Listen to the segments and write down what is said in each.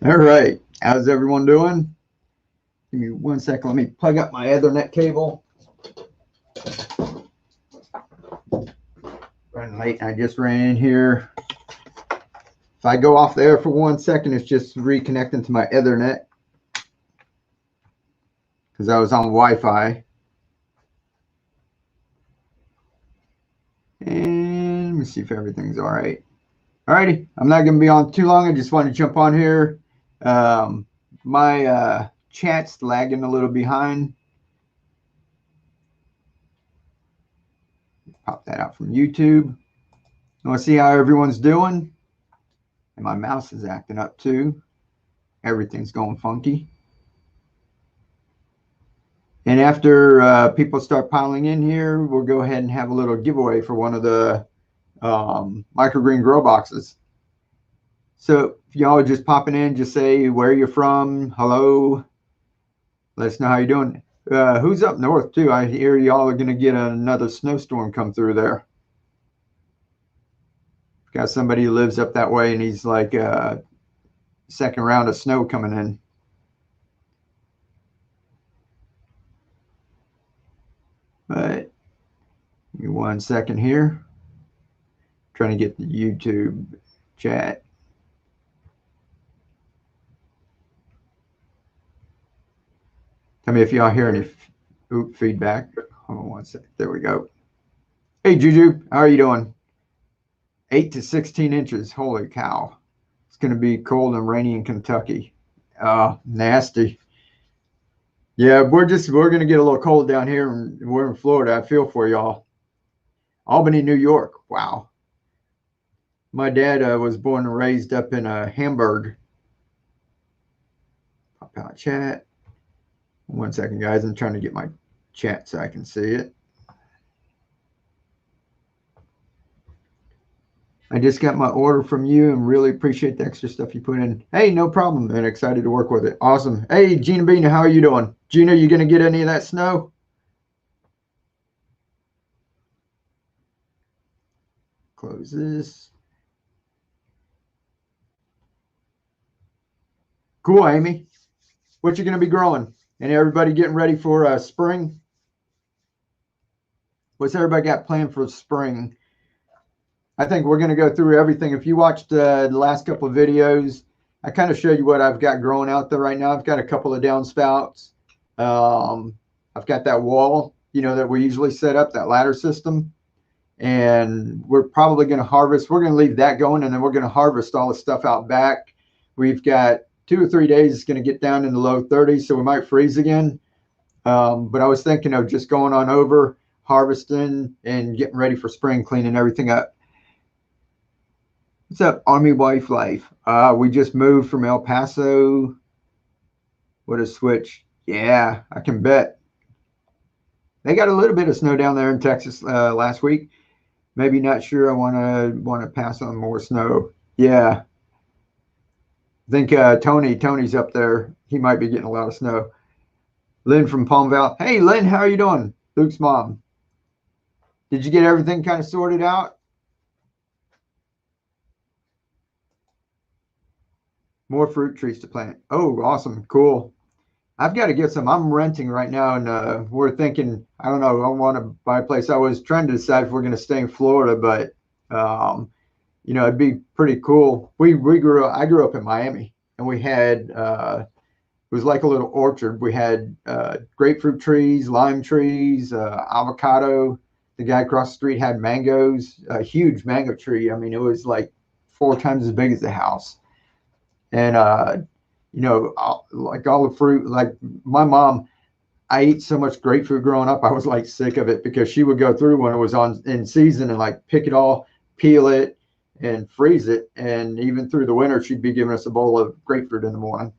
All right, how's everyone doing? Give me 1 second. Let me plug up my Ethernet cable. Running late. I just ran in here. If I go off the air for 1 second, it's just reconnecting to my Ethernet because I was on Wi-Fi. And let me see if everything's all right. All righty, I'm not going to be on too long. I just want to jump on here. My chat's lagging a little behind. Pop that out from YouTube. I want to see how everyone's doing. And my mouse is acting up too. Everything's going funky. And after people start piling in here, we'll go ahead and have a little giveaway for one of the microgreen grow boxes. So if y'all are just popping in, just say where you're from, hello, let us know how you're doing. Who's up north too? I hear y'all are going to get another snowstorm come through there. Got somebody who lives up that way and he's like second round of snow coming in. But give me 1 second here. Trying to get the YouTube chat. Tell me if y'all hear any feedback. Hold on 1 second. There we go. Hey Juju, how are you doing? 8 to 16 inches. Holy cow. It's going to be cold and rainy in Kentucky. Nasty. Yeah, we're going to get a little cold down here. We're in Florida. I feel for y'all. Albany, New York. Wow. My dad was born and raised up in Hamburg. Pop out chat. 1 second, guys. I'm trying to get my chat so I can see it. I just got my order from you and really appreciate the extra stuff you put in. Hey, no problem, man. Excited to work with it. Awesome. Hey, Gina Bean, how are you doing? Gina, you going to get any of that snow? Close this. Cool, Amy. What you going to be growing? And everybody getting ready for spring? What's everybody got planned for spring? I think we're going to go through everything. If you watched the last couple of videos, I kind of showed you what I've got growing out there right now. I've got a couple of downspouts. I've got that wall, that we usually set up, that ladder system. And we're probably going to harvest. We're going to leave that going, and then we're going to harvest all the stuff out back. We've got 2 or 3 days. It's going to get down in the low 30s, so we might freeze again. But I was thinking of just going on over, harvesting, and getting ready for spring, cleaning everything up. What's up, Army Wife Life? We just moved from El Paso. What a switch. Yeah, I can bet. They got a little bit of snow down there in Texas last week. Maybe not sure. I want to pass on more snow. Yeah. I think Tony's up there. He might be getting a lot of snow. Lynn from Palm Valley. Hey, Lynn, how are you doing? Luke's mom. Did you get everything kind of sorted out? More fruit trees to plant. Oh, awesome. Cool. I've got to get some. I'm renting right now, and we're thinking, I don't know, I want to buy a place. I was trying to decide if we're going to stay in Florida, but, it'd be pretty cool. I grew up in Miami, and we had, it was like a little orchard. We had grapefruit trees, lime trees, avocado. The guy across the street had mangoes, a huge mango tree. I mean, it was like 4 times as big as the house. And, like all the fruit, like my mom, I ate so much grapefruit growing up. I was like sick of it because she would go through when it was in season and like pick it all, peel it and freeze it. And even through the winter, she'd be giving us a bowl of grapefruit in the morning.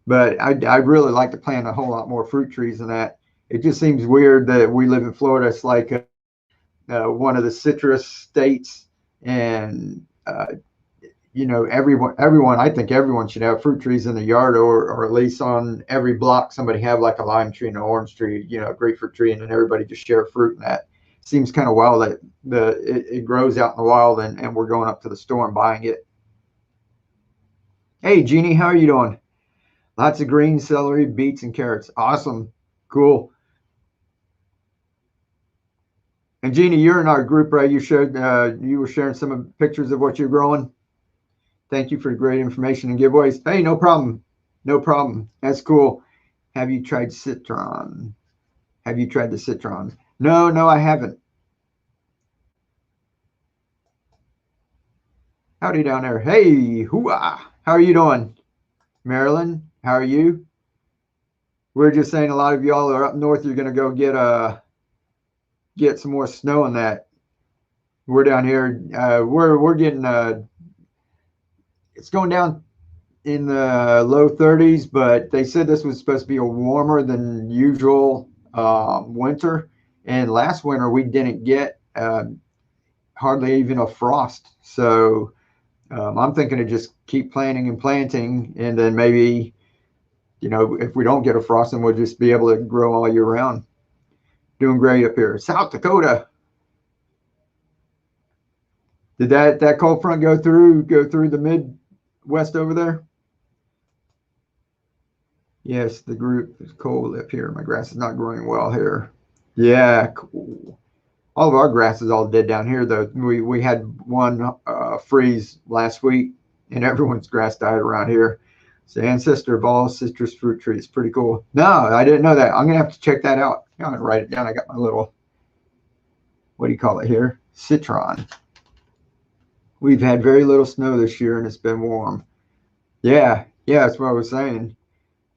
But I'd really like to plant a whole lot more fruit trees than that. It just seems weird that we live in Florida. It's like one of the citrus states, and everyone, I think everyone should have fruit trees in the yard, or at least on every block, somebody have like a lime tree and an orange tree, a grapefruit tree, and then everybody just share fruit. And that seems kind of wild that it grows out in the wild and we're going up to the store and buying it. Hey, Jeannie, how are you doing? Lots of green celery, beets, and carrots. Awesome. Cool. And Jeannie, you're in our group, right? You were sharing some of pictures of what you're growing. Thank you for great information and giveaways. Hey, no problem. No problem. That's cool. Have you tried citron? Have you tried the citron? No, no, I haven't. Howdy down there. Hey, hooah. How are you doing? Marilyn, how are you? We're just saying a lot of y'all are up north. You're gonna go get some more snow in that. We're down here. We're getting it's going down in the low 30s, but they said this was supposed to be a warmer than usual winter. And last winter we didn't get hardly even a frost. So I'm thinking to just keep planting and planting, and then maybe, if we don't get a frost, then we'll just be able to grow all year round. Doing great up here. South Dakota. Did that cold front go through the Midwest over there? Yes, the group is cold up here. My grass is not growing well here. Yeah, cool. All of our grass is all dead down here, though. We had one freeze last week, and everyone's grass died around here. It's the ancestor of all citrus fruit trees. Pretty cool. No, I didn't know that. I'm gonna have to check that out. I'm gonna write it down. I got my little, what do you call it here? Citron. We've had very little snow this year, and it's been warm. Yeah, yeah, that's what I was saying.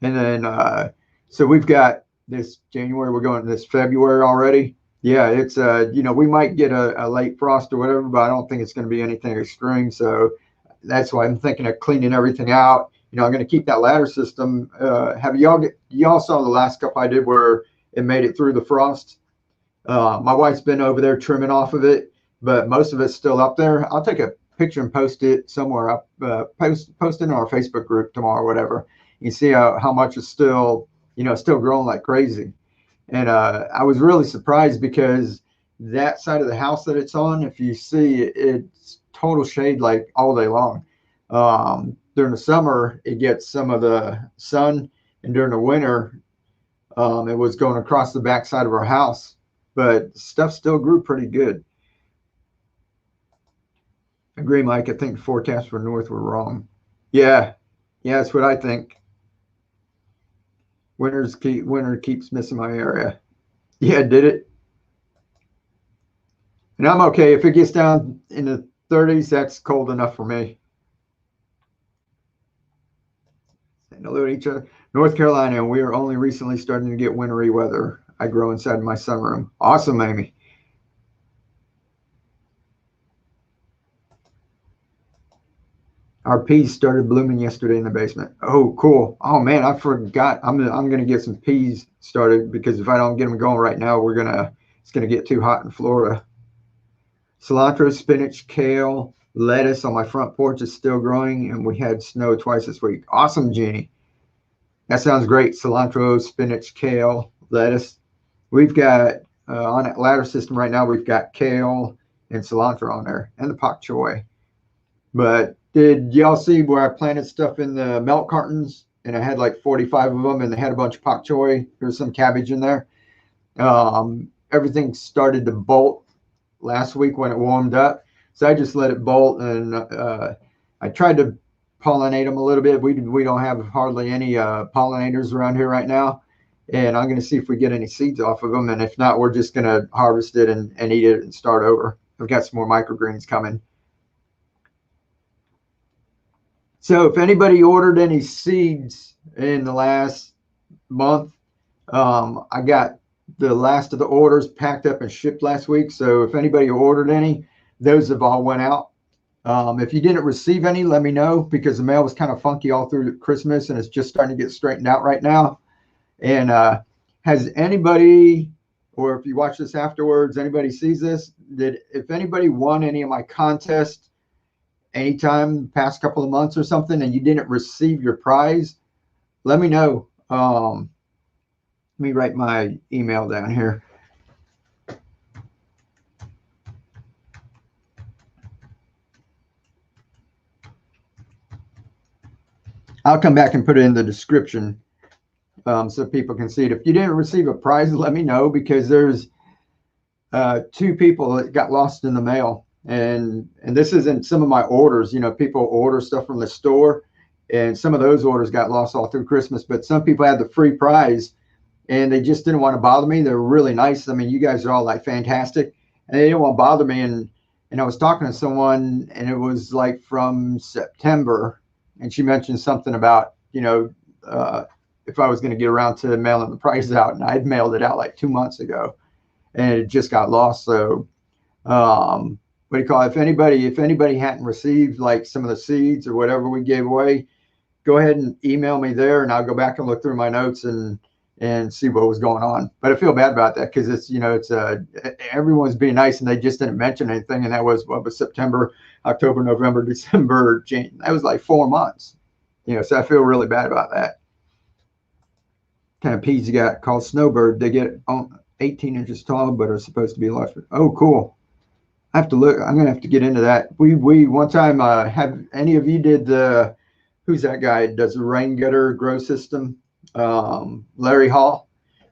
And then, so we've got this January, we're going this February already. Yeah, it's, we might get a late frost or whatever, but I don't think it's going to be anything extreme. So that's why I'm thinking of cleaning everything out. I'm going to keep that ladder system. Have y'all saw the last couple I did where it made it through the frost? My wife's been over there trimming off of it, but most of it's still up there. I'll take a picture and post it somewhere up, post it in our Facebook group tomorrow, or whatever. You see how much is still growing like crazy. And I was really surprised because that side of the house that it's on, if you see, it's total shade like all day long. During the summer, it gets some of the sun, and during the winter, it was going across the backside of our house. But stuff still grew pretty good. Agree, Mike. I think the forecasts for north were wrong. Yeah, yeah, that's what I think. Winter keeps missing my area. Yeah, did it? And I'm okay. If it gets down in the 30s, that's cold enough for me. Saying hello to each other. North Carolina, we are only recently starting to get wintry weather. I grow inside my sunroom. Awesome, Amy. Our peas started blooming yesterday in the basement. Oh, cool. Oh man, I forgot. I'm gonna get some peas started, because if I don't get them going right now, it's gonna get too hot in Florida. Cilantro, spinach, kale, lettuce on my front porch is still growing, and we had snow twice this week. Awesome, Jeannie. That sounds great. Cilantro, spinach, kale, lettuce. We've got on that ladder system right now, we've got kale and cilantro on there, and the pak choi. But did y'all see where I planted stuff in the milk cartons, and I had like 45 of them, and they had a bunch of pak choi? There's some cabbage in there. Everything started to bolt last week when it warmed up, so I just let it bolt, and I tried to pollinate them a little bit. We don't have hardly any pollinators around here right now, and I'm going to see if we get any seeds off of them, and if not, we're just going to harvest it and eat it and start over. I've got some more microgreens coming. So if anybody ordered any seeds in the last month, I got the last of the orders packed up and shipped last week. So if anybody ordered any, those have all went out. If you didn't receive any, let me know, because the mail was kind of funky all through Christmas, and it's just starting to get straightened out right now. And has anybody, or if you watch this afterwards, anybody sees this, if anybody won any of my contests anytime past couple of months or something, and you didn't receive your prize, let me know. Let me write my email down here. I'll come back and put it in the description so people can see it. If you didn't receive a prize, let me know, because there's 2 people that got lost in the mail. And this isn't some of my orders. You know, people order stuff from the store, and some of those orders got lost all through Christmas. But some people had the free prize, and they just didn't want to bother me. They're really nice. I mean, you guys are all like fantastic, and they didn't want to bother me. And I was talking to someone, and it was like from September, and she mentioned something about, you know, if I was going to get around to mailing the prize out, and I'd mailed it out like 2 months ago, and it just got lost. So, what do you call it? If anybody hadn't received like some of the seeds or whatever we gave away, go ahead and email me there, and I'll go back and look through my notes and see what was going on. But I feel bad about that, because it's, you know, it's everyone's being nice, and they just didn't mention anything. And that was, what was September, October, November, December, January. That was like 4 months, you know. So I feel really bad about that. Kind of peas you got called snowbird. They get 18 inches tall, but are supposed to be large. Oh, cool. I have to look. I'm gonna have to get into that. We one time have any of you did the, who's that guy that does the rain gutter grow system? Larry Hall,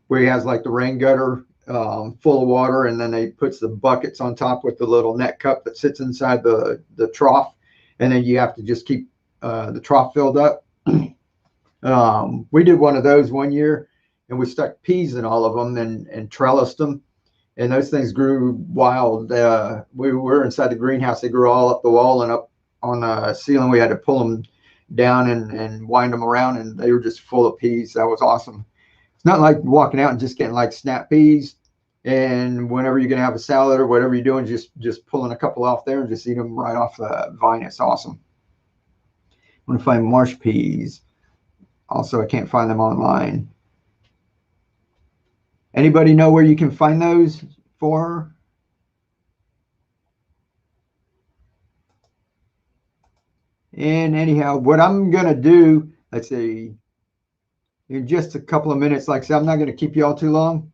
where he has like the rain gutter full of water, and then he puts the buckets on top with the little net cup that sits inside the trough, and then you have to just keep the trough filled up. We did one of those one year, and we stuck peas in all of them and trellised them, and those things grew wild. We were inside the greenhouse. They grew all up the wall and up on the ceiling. We had to pull them down and wind them around, and they were just full of peas. That was awesome. It's not like walking out and just getting like snap peas, and whenever you're gonna have a salad or whatever you're doing, just pulling a couple off there and just eat them right off the vine. It's awesome. I'm gonna find marsh peas. Also, I can't find them online. Anybody know where you can find those for? And anyhow, what I'm gonna do, let's see, in just a couple of minutes, like I said, I'm not gonna keep you all too long.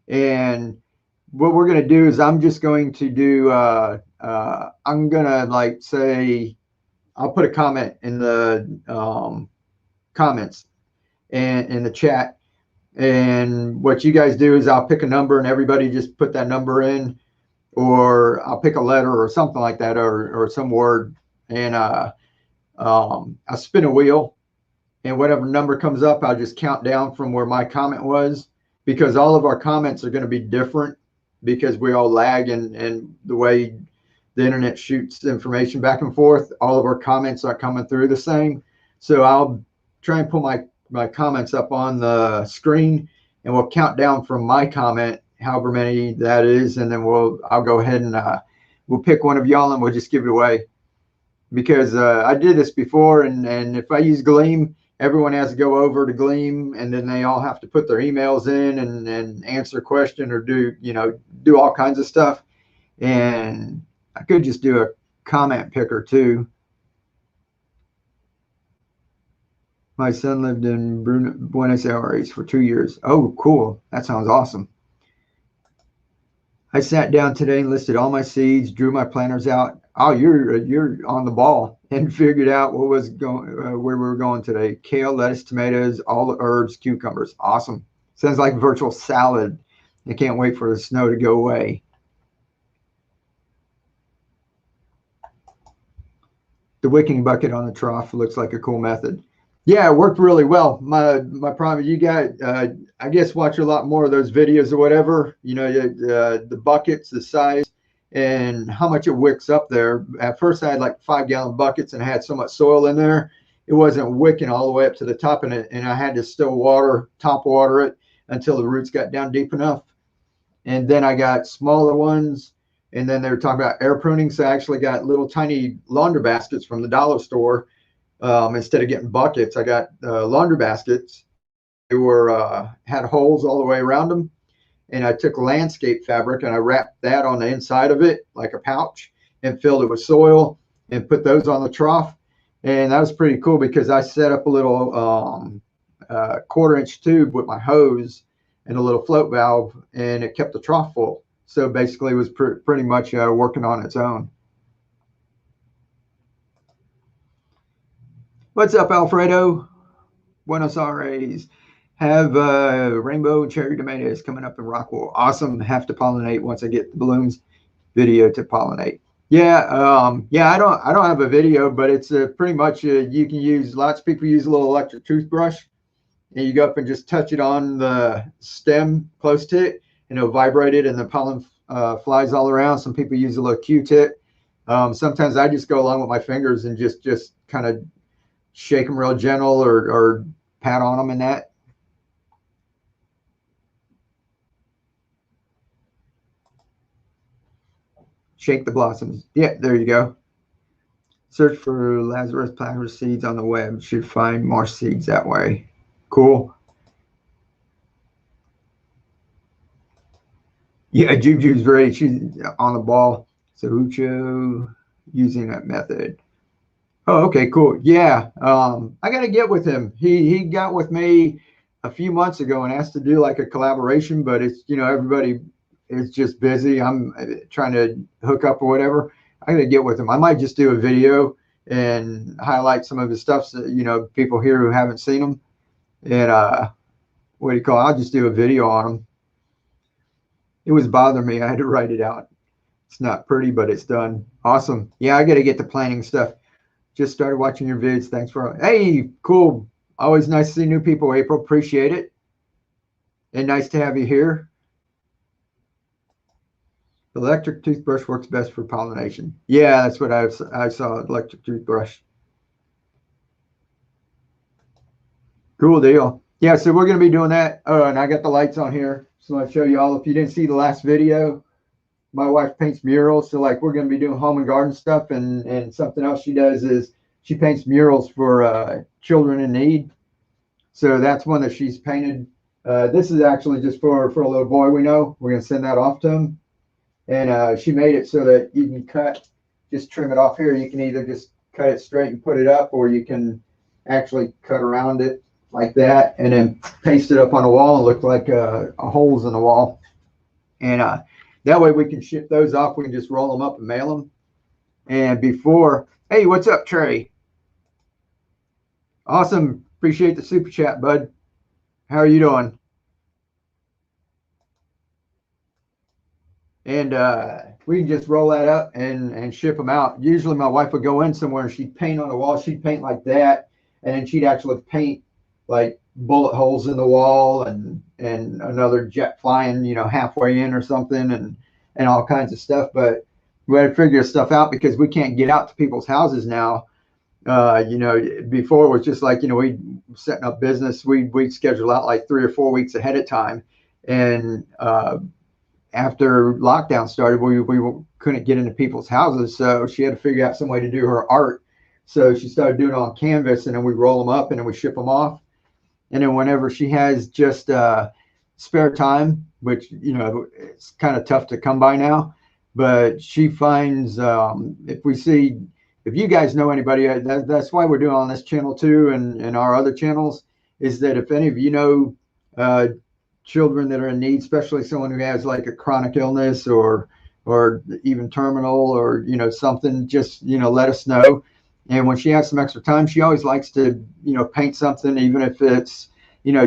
And what we're gonna do is I'm just going to do, I'm gonna like say, I'll put a comment in the comments and in the chat. And what you guys do is I'll pick a number, and everybody just put that number in, or I'll pick a letter or something like that, or some word, and I'll spin a wheel, and whatever number comes up, I'll just count down from where my comment was, because all of our comments are going to be different, because we all lag, and the way the internet shoots information back and forth, all of our comments aren't coming through the same. So I'll try and pull my comments up on the screen, and we'll count down from my comment, however many that is, and then I'll go ahead and we'll pick one of y'all, and we'll just give it away. Because I did this before, and if I use Gleam, everyone has to go over to Gleam, and then they all have to put their emails in and answer a question, or do all kinds of stuff. And I could just do a comment picker too. My son lived in Buenos Aires for 2 years. Oh, cool. That sounds awesome. I sat down today and listed all my seeds, drew my planters out. Oh, you're on the ball, and figured out what was going, where we were going today. Kale, lettuce, tomatoes, all the herbs, cucumbers. Awesome. Sounds like virtual salad. I can't wait for the snow to go away. The wicking bucket on the trough looks like a cool method. Yeah, it worked really well. My problem, you got, I guess, watch a lot more of those videos or whatever, the buckets, the size, and how much it wicks up there. At first, I had like 5-gallon buckets, and I had so much soil in there, it wasn't wicking all the way up to the top, and I had to still top water it until the roots got down deep enough. And then I got smaller ones, and then they were talking about air pruning, so I actually got little tiny laundry baskets from the dollar store. Instead of getting buckets, I got laundry baskets. They were had holes all the way around them, and I took landscape fabric and I wrapped that on the inside of it like a pouch, and filled it with soil, and put those on the trough. And that was pretty cool, because I set up a little 1/4-inch tube with my hose and a little float valve, and it kept the trough full. So basically, it was pretty much working on its own. What's up, Alfredo? Buenos Aires. Have rainbow and cherry tomatoes coming up in Rockwell. Awesome. Have to pollinate once I get the balloons video to pollinate. Yeah, yeah. I don't have a video, but it's pretty much you can use. Lots of people use a little electric toothbrush, and you go up and just touch it on the stem close to it, and it'll vibrate it, and the pollen flies all around. Some people use a little Q-tip. Sometimes I just go along with my fingers and just kind of shake them real gentle or pat on them and that. Shake the blossoms. Yeah, there you go. Search for Lazarus Platter seeds on the web. Should find more seeds that way. Cool. Yeah, Juju's great. She's on the ball. So Ucho using that method. Oh, okay, cool. Yeah, I got to get with him. He got with me a few months ago and asked to do like a collaboration, but it's everybody is just busy. I'm trying to hook up or whatever. I got to get with him. I might just do a video and highlight some of his stuff so people here who haven't seen him. And what do you call it? I'll just do a video on him. It was bothering me. I had to write it out. It's not pretty, but it's done. Awesome. Yeah, I got to get the planning stuff. Just started watching your vids. Thanks for. Hey, cool. Always nice to see new people, April. Appreciate it. And nice to have you here. Electric toothbrush works best for pollination. Yeah, that's what I saw. Electric toothbrush. Cool deal. Yeah, so we're going to be doing that. Oh, and I got the lights on here. So I'll show you all. If you didn't see the last video, my wife paints murals. So like we're going to be doing home and garden stuff. And something else she does is she paints murals for children in need. So that's one that she's painted. This is actually just for a little boy we know. We're going to send that off to him. And she made it so that you can just trim it off here. You can either just cut it straight and put it up, or you can actually cut around it like that and then paste it up on the wall and look like holes in the wall. And that way we can ship those off. We can just roll them up and mail them. And before, hey, what's up, Trey? Awesome. Appreciate the super chat, bud. How are you doing? And we can just roll that up and ship them out. Usually my wife would go in somewhere and she'd paint on the wall. She'd paint like that. And then she'd actually paint like bullet holes in the wall and another jet flying, halfway in or something and all kinds of stuff. But we had to figure stuff out because we can't get out to people's houses now. Before it was just like, we setting up business. We'd schedule out like 3 or 4 weeks ahead of time. And after lockdown started, we couldn't get into people's houses. So she had to figure out some way to do her art. So she started doing it on canvas, and then we roll them up and then we ship them off. And then whenever she has just spare time, which, it's kind of tough to come by now, but she finds if you guys know anybody, that's why we're doing on this channel too, and our other channels, is that if any of you know children that are in need, especially someone who has like a chronic illness or even terminal or, something, just, let us know. And when she has some extra time, she always likes to, paint something, even if it's,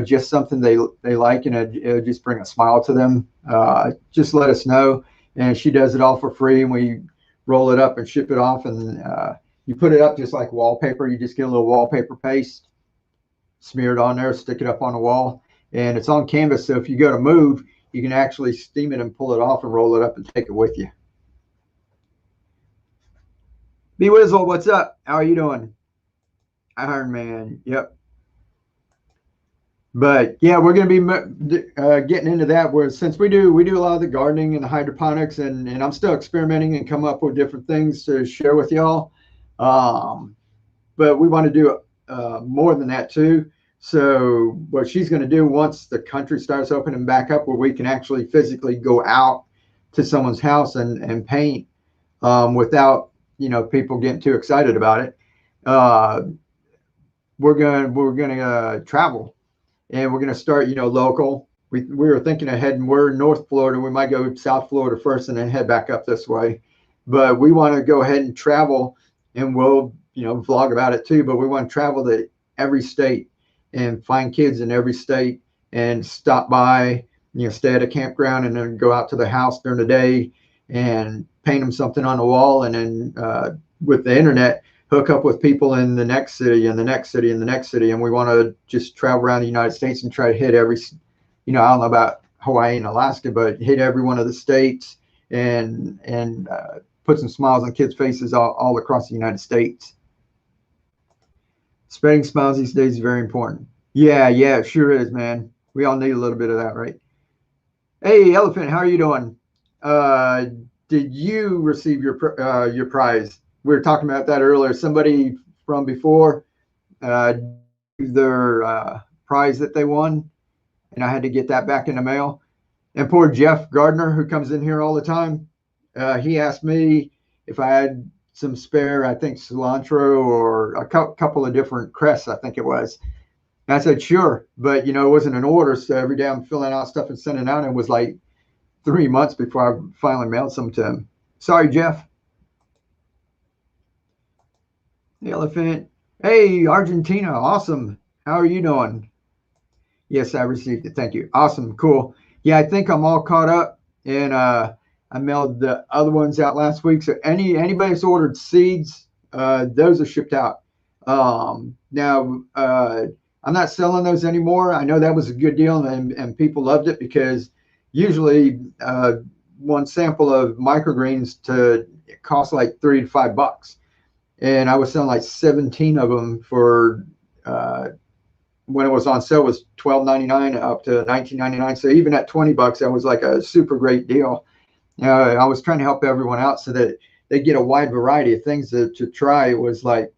just something they like, and it'll just bring a smile to them. Just let us know. And she does it all for free, and we roll it up and ship it off. And you put it up just like wallpaper. You just get a little wallpaper paste, smear it on there, stick it up on the wall. And it's on canvas. So if you go to move, you can actually steam it and pull it off and roll it up and take it with you. B Wizzle, what's up? How are you doing? Iron Man, yep. But yeah, we're going to be getting into that. Where since we do a lot of the gardening and the hydroponics, and I'm still experimenting and come up with different things to share with y'all. But we want to do more than that too. So what she's going to do once the country starts opening back up, where we can actually physically go out to someone's house and paint without people getting too excited about it. We're going to travel, and we're going to start local. We were thinking of heading. We're in North Florida. We might go South Florida first and then head back up this way. But we want to go ahead and travel, and we'll vlog about it too, but we want to travel to every state and find kids in every state and stop by, stay at a campground and then go out to the house during the day and paint them something on the wall. And then with the internet, hook up with people in the next city and the next city and the next city. And we want to just travel around the United States and try to hit every, I don't know about Hawaii and Alaska, but hit every one of the states and put some smiles on kids' faces all across the United States. Spreading smiles these days is very important. Yeah, it sure is, man. We all need a little bit of that, right? Hey, Elephant, how are you doing? Did you receive your prize? We were talking about that earlier. Somebody from before their prize that they won, and I had to get that back in the mail. And poor Jeff Gardner, who comes in here all the time, he asked me if I had some spare, I think cilantro or a couple of different crests, I think it was. And I said, sure, but it wasn't an order. So every day I'm filling out stuff and sending out. And it was like 3 months before I finally mailed some to him. Sorry, Jeff. The Elephant. Hey, Argentina. Awesome. How are you doing? Yes, I received it. Thank you. Awesome. Cool. Yeah, I think I'm all caught up. And I mailed the other ones out last week. So anybody that's ordered seeds, those are shipped out. Now, I'm not selling those anymore. I know that was a good deal and people loved it because usually one sample of microgreens it costs like $3 to $5. And I was selling like 17 of them for when it was on sale was $12.99 up to $19.99. So even at $20, that was like a super great deal. I was trying to help everyone out so that they get a wide variety of things to try. It was like,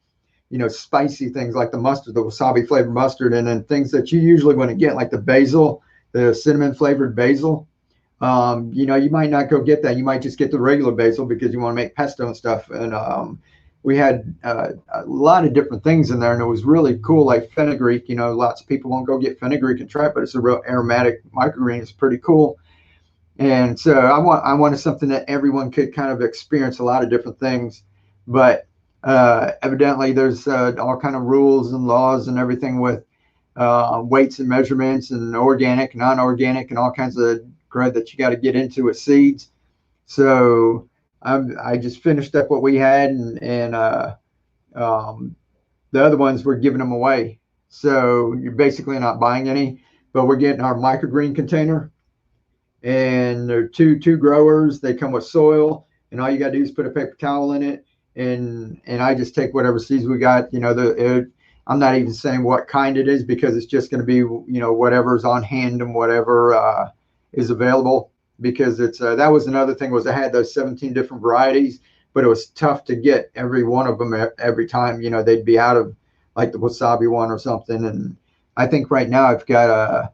spicy things like the mustard, the wasabi flavored mustard, and then things that you usually want to get like the basil, the cinnamon flavored basil. You might not go get that. You might just get the regular basil because you want to make pesto and stuff. And we had a lot of different things in there, and it was really cool, like fenugreek. Lots of people won't go get fenugreek and try it, but it's a real aromatic microgreen. It's pretty cool. And so I wanted something that everyone could kind of experience a lot of different things. But evidently there's all kind of rules and laws and everything with weights and measurements and organic, non-organic, and all kinds of crud that you got to get into with seeds. So I just finished up what we had, and the other ones we're giving them away. So you're basically not buying any, but we're getting our microgreen container. And they're two growers. They come with soil, and all you got to do is put a paper towel in it. And I just take whatever seeds we got. I'm not even saying what kind it is because it's just going to be whatever's on hand and whatever is available. Because it's that was another thing was I had those 17 different varieties, but it was tough to get every one of them every time. They'd be out of like the wasabi one or something. And I think right now I've got a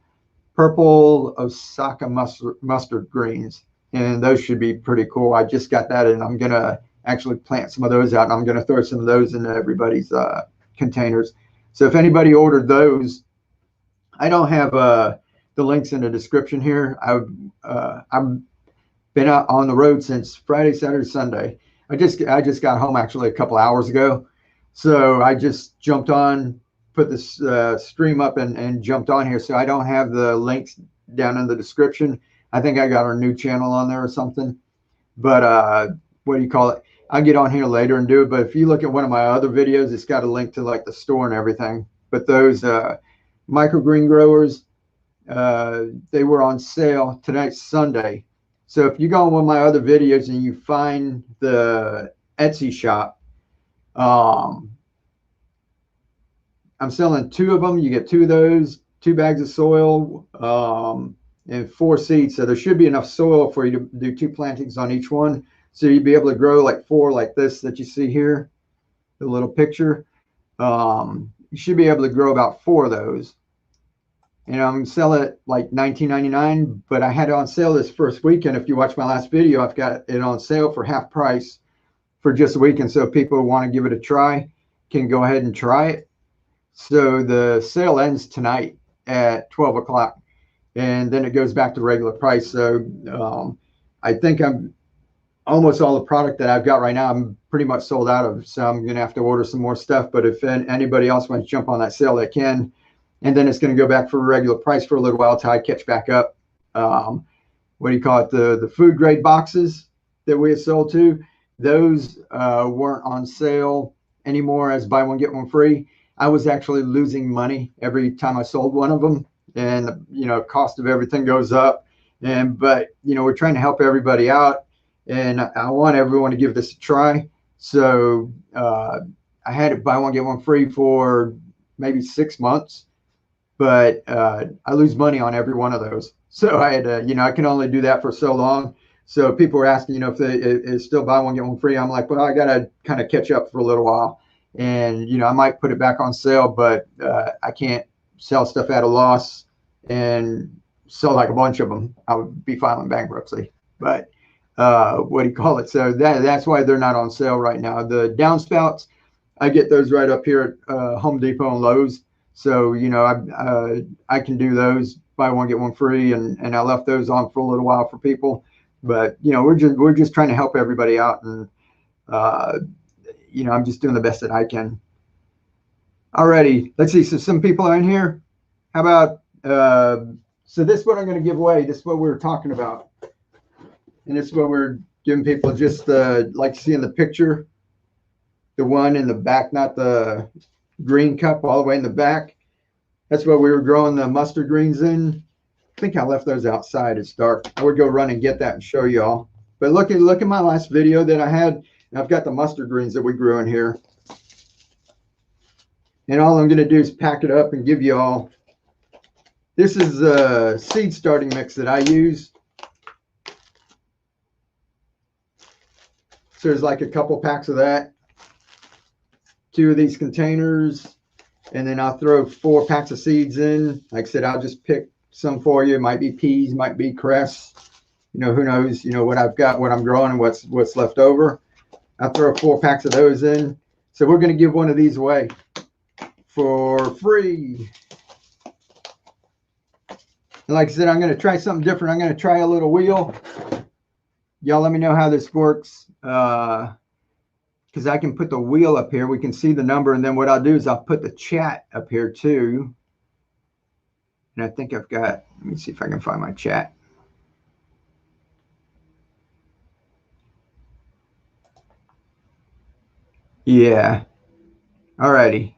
purple Osaka mustard greens, and those should be pretty cool. I just got that, and I'm gonna actually plant some of those out, and I'm gonna throw some of those into everybody's containers. So if anybody ordered those, I don't have the links in the description here. I've been out on the road since Friday, Saturday, Sunday. I just got home actually a couple hours ago, so I just jumped on, put this stream up and jumped on here. So I don't have the links down in the description. I think I got our new channel on there or something, but what do you call it? I'll get on here later and do it. But if you look at one of my other videos, it's got a link to like the store and everything. But those microgreen growers, they were on sale. Tonight's Sunday. So if you go on one of my other videos and you find the Etsy shop, I'm selling 2 of them. You get 2 of those, 2 bags of soil, and 4 seeds. So there should be enough soil for you to do 2 plantings on each one. So you'd be able to grow like 4 like this that you see here, the little picture. You should be able to grow about 4 of those. And I'm going to sell it like $19.99, but I had it on sale this first weekend. If you watch my last video, I've got it on sale for half price for just a weekend. So if people want to give it a try, can go ahead and try it. So the sale ends tonight at 12 o'clock, and then it goes back to regular price. So I think almost all the product that I've got right now, I'm pretty much sold out of. So I'm going to have to order some more stuff. But if anybody else wants to jump on that sale, they can. And then it's going to go back for a regular price for a little while till I catch back up. What do you call it? The food grade boxes that we had sold to, those weren't on sale anymore as buy one, get one free. I was actually losing money every time I sold one of them. And, you know, cost of everything goes up. But, you know, we're trying to help everybody out. And I want everyone to give this a try. So I had it buy one, get one free for maybe 6 months. But I lose money on every one of those. So I had to, you know, I can only do that for so long. So people were asking, you know, if it's still buy one, get one free. I'm like, well, I got to kind of catch up for a little while. And, you know, I might put it back on sale, but I can't sell stuff at a loss and sell like a bunch of them. I would be filing bankruptcy. But what do you call it? So that's why they're not on sale right now. The downspouts, I get those right up here at Home Depot and Lowe's. So, you know, I can do those, buy one, get one free. And I left those on for a little while for people. But, you know, we're just trying to help everybody out. And, you know, I'm just doing the best that I can. Alrighty, let's see. So some people are in here. How about, so this is what I'm going to give away. This is what we were talking about. And this is what we're giving people, just like you see in the picture, the one in the back, not the green cup all the way in the back. That's what we were growing the mustard greens in. I think I left those outside. It's dark. I would go run and get that and show y'all. But look at my last video that I had. And I've got the mustard greens that we grew in here. And all I'm going to do is pack it up and give you all. This is a seed starting mix that I use. So there's like a couple packs of that. 2 of these containers. And then I'll throw 4 packs of seeds in. Like I said, I'll just pick some for you. It might be peas, might be cress. You know, who knows, you know, what I've got, what I'm growing, and what's left over. I'll throw 4 packs of those in. So we're going to give one of these away for free. And like I said, I'm going to try something different. I'm going to try a little wheel. Y'all let me know how this works. Because I can put the wheel up here. We can see the number. And then what I'll do is I'll put the chat up here too. And I think I've got, let me see if I can find my chat. Yeah. All righty.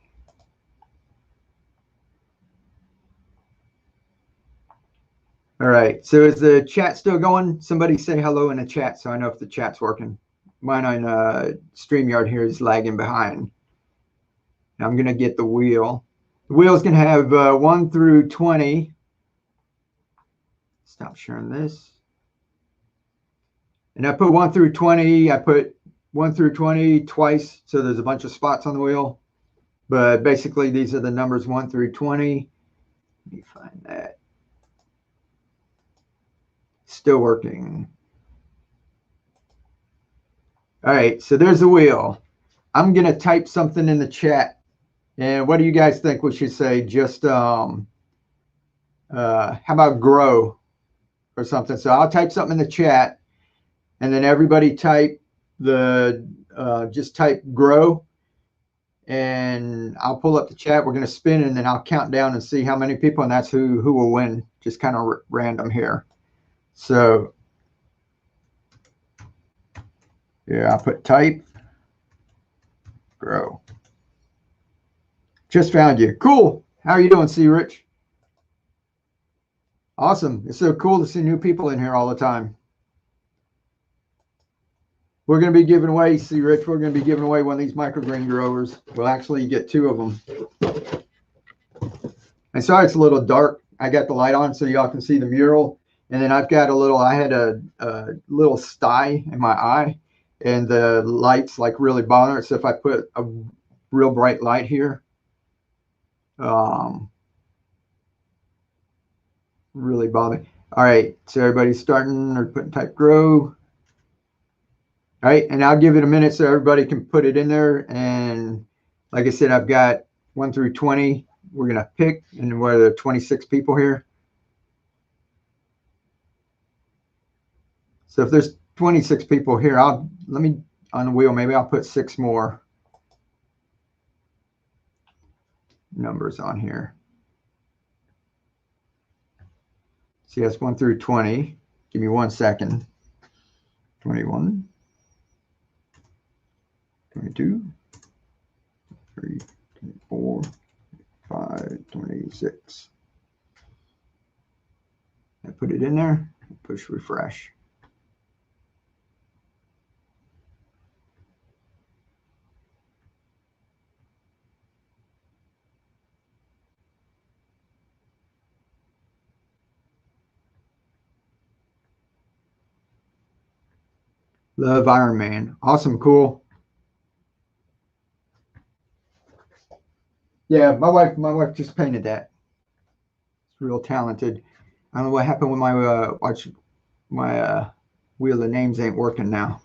All right. So is the chat still going? Somebody say hello in the chat so I know if the chat's working. Mine on StreamYard here is lagging behind. Now I'm going to get the wheel. The wheel is going to have 1 through 20. Stop sharing this. And I put 1 through 20. I put 1 through 20 twice, so there's a bunch of spots on the wheel. But basically, these are the numbers 1 through 20. Let me find that. Still working. All right, so there's the wheel. I'm going to type something in the chat. And what do you guys think we should say? Just, how about grow or something? So I'll type something in the chat. And then everybody type just type grow. And I'll pull up the chat. We're going to spin and then I'll count down and see how many people. And that's who will win. Just kind of random here. So, yeah, I'll put type grow. Just found you. Cool. How are you doing, C. Rich? Awesome. It's so cool to see new people in here all the time. We're going to be giving away, C. Rich, we're going to be giving away one of these microgreen growers. We'll actually get 2 of them. And sorry it's a little dark. I got the light on so y'all can see the mural. And then I've got I had a little sty in my eye. And the light's like really bothering it. So if I put a real bright light here, really bothering. All right, so everybody's starting or putting type grow. All right, and I'll give it a minute so everybody can put it in there. And like I said, I've got 1 through 20. We're gonna pick, and we're the 26 people here. So if there's 26 people here. Let me on the wheel. Maybe I'll put 6 more numbers on here. See, that's 1 through 20. Give me 1 second. 21, 22, 23, 24, 25, 26. I put it in there. Push refresh. Love Iron Man. Awesome, cool. Yeah, my wife just painted that. It's real talented. I don't know what happened with my my wheel of names ain't working now.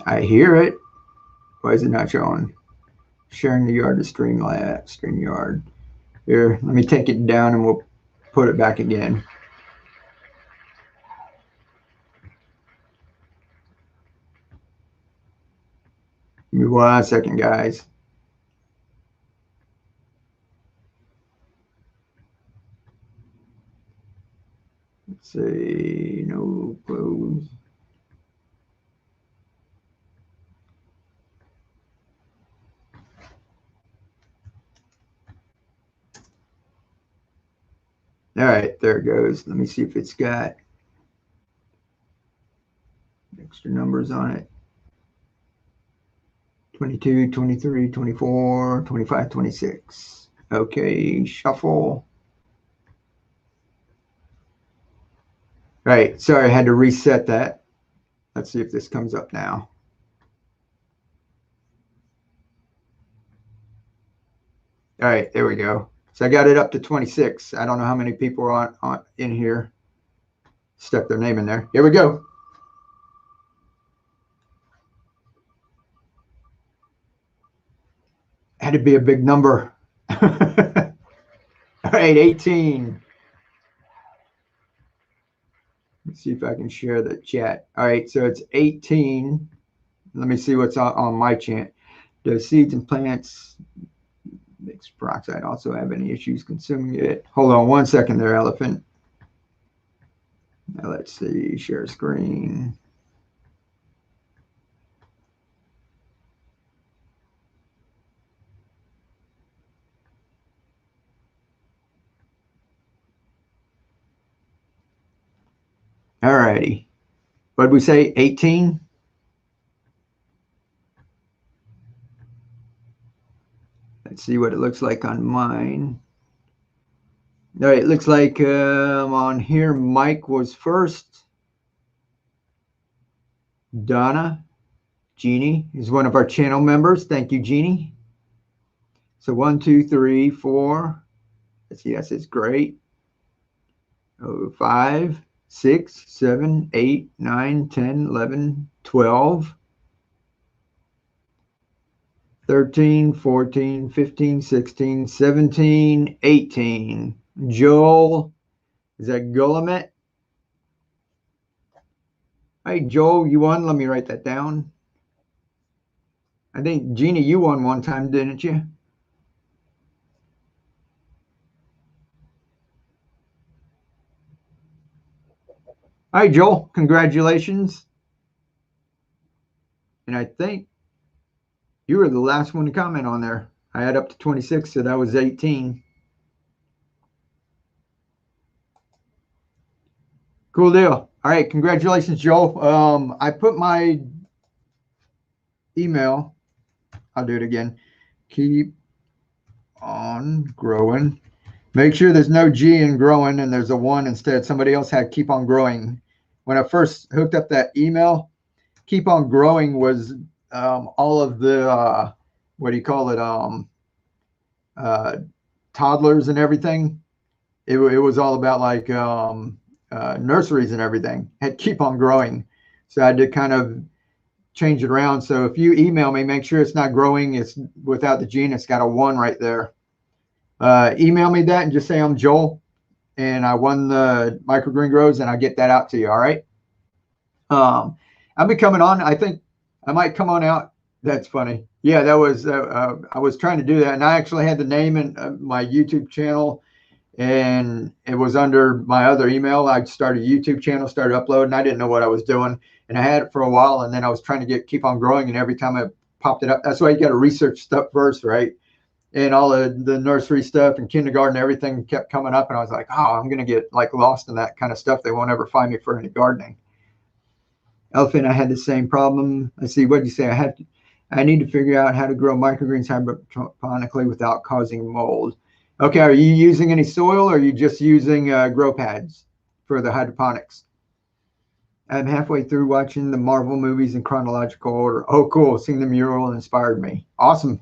I hear it. Why is it not showing? Sharing the yard to StreamYard. Here, let me take it down and we'll put it back again. Give me 1 second, guys. Let's see, no close. All right, there it goes. Let me see if it's got extra numbers on it. 22, 23, 24, 25, 26. Okay, shuffle. All right, sorry, I had to reset that. Let's see if this comes up now. All right, there we go. So I got it up to 26. I don't know how many people are on in here. Stuck their name in there. Here we go. Had to be a big number. All right, 18. Let's see if I can share the chat. All right, so it's 18. Let me see what's on my chant. Does seeds and plants mixed peroxide also have any issues consuming it? Hold on 1 second there, Elephant. Now let's see, share screen. All righty. What did we say, 18? Let's see what it looks like on mine. All right, it looks like on here, Mike was first. Donna, Jeannie is one of our channel members. Thank you, Jeannie. So 1, 2, 3, 4. Yes, it's great. 5, 6, 7, 8, 9, 10, 11, 12, 13, 14, 15, 16, 17, 18. Joel, is that Gulamet? Hey, Joel, you won. Let me write that down. I think, Jeannie, you won one time, didn't you? Hi, Joel. Congratulations. And I think you were the last one to comment on there. I had up to 26, so that was 18. Cool deal. All right, congratulations, Joel. I put my email. I'll do it again. Keep on growing. Make sure there's no G in growing and there's a 1 instead. Somebody else had keep on growing. When I first hooked up that email, keep on growing was all of the, what do you call it, toddlers and everything. It was all about like nurseries and everything. Had keep on growing. So I had to kind of change it around. So if you email me, make sure it's not growing. It's without the gene. It's got a 1 right there. Email me that and just say I'm Joel and I won the microgreen grows, and I'll get that out to you. All right. I'll be coming on. I think I might come on out. That's funny. Yeah, that was, I was trying to do that. And I actually had the name in my YouTube channel, and it was under my other email. I started a YouTube channel, started uploading. I didn't know what I was doing. And I had it for a while, and then I was trying to keep on growing. And every time I popped it up, that's why you got to research stuff first, right? And all of the nursery stuff and kindergarten, everything kept coming up. And I was like, oh, I'm going to get like lost in that kind of stuff. They won't ever find me for any gardening. Elephant, I had the same problem. Let's see, what did you say? I need to figure out how to grow microgreens hydroponically without causing mold. Okay, are you using any soil, or are you just using grow pads for the hydroponics? I'm halfway through watching the Marvel movies in chronological order. Oh, cool. Seeing the mural inspired me. Awesome.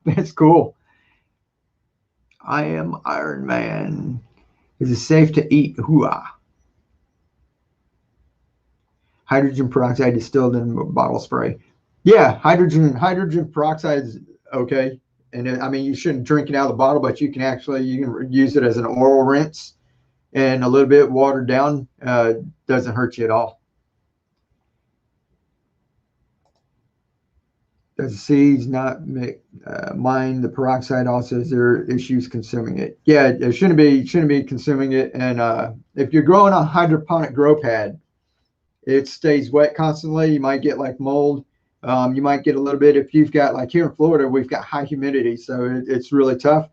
That's cool. I am Iron Man. Is it safe to eat? Hooah. Hydrogen peroxide distilled in bottle spray. Yeah, hydrogen peroxide is okay. And I mean, you shouldn't drink it out of the bottle, but you can use it as an oral rinse, and a little bit watered down doesn't hurt you at all. Does the seeds not mind the peroxide? Also, is there issues consuming it? Yeah, it shouldn't be consuming it. And if you're growing a hydroponic grow pad, it stays wet constantly. You might get like mold. You might get a little bit if you've got, like here in Florida, we've got high humidity, so it's really tough.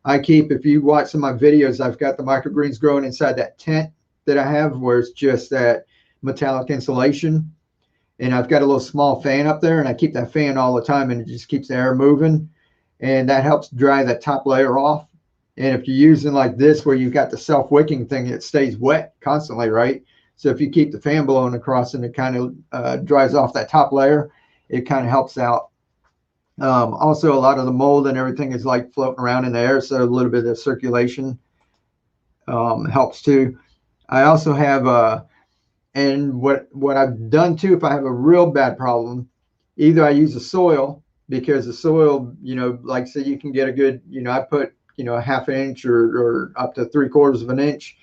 If you watch some of my videos, I've got the microgreens growing inside that tent that I have, where it's just that metallic insulation. And I've got a little small fan up there, and I keep that fan all the time, and it just keeps the air moving. And that helps dry that top layer off. And if you're using like this, where you've got the self-wicking thing, it stays wet constantly, right? So if you keep the fan blowing across and it kind of dries off that top layer, it kind of helps out. Also, a lot of the mold and everything is like floating around in the air, so a little bit of circulation helps too. I also have and what I've done too, if I have a real bad problem, either I use the soil, because the soil, like say you can get a good, I put, a half an inch or up to 3/4 of an inch,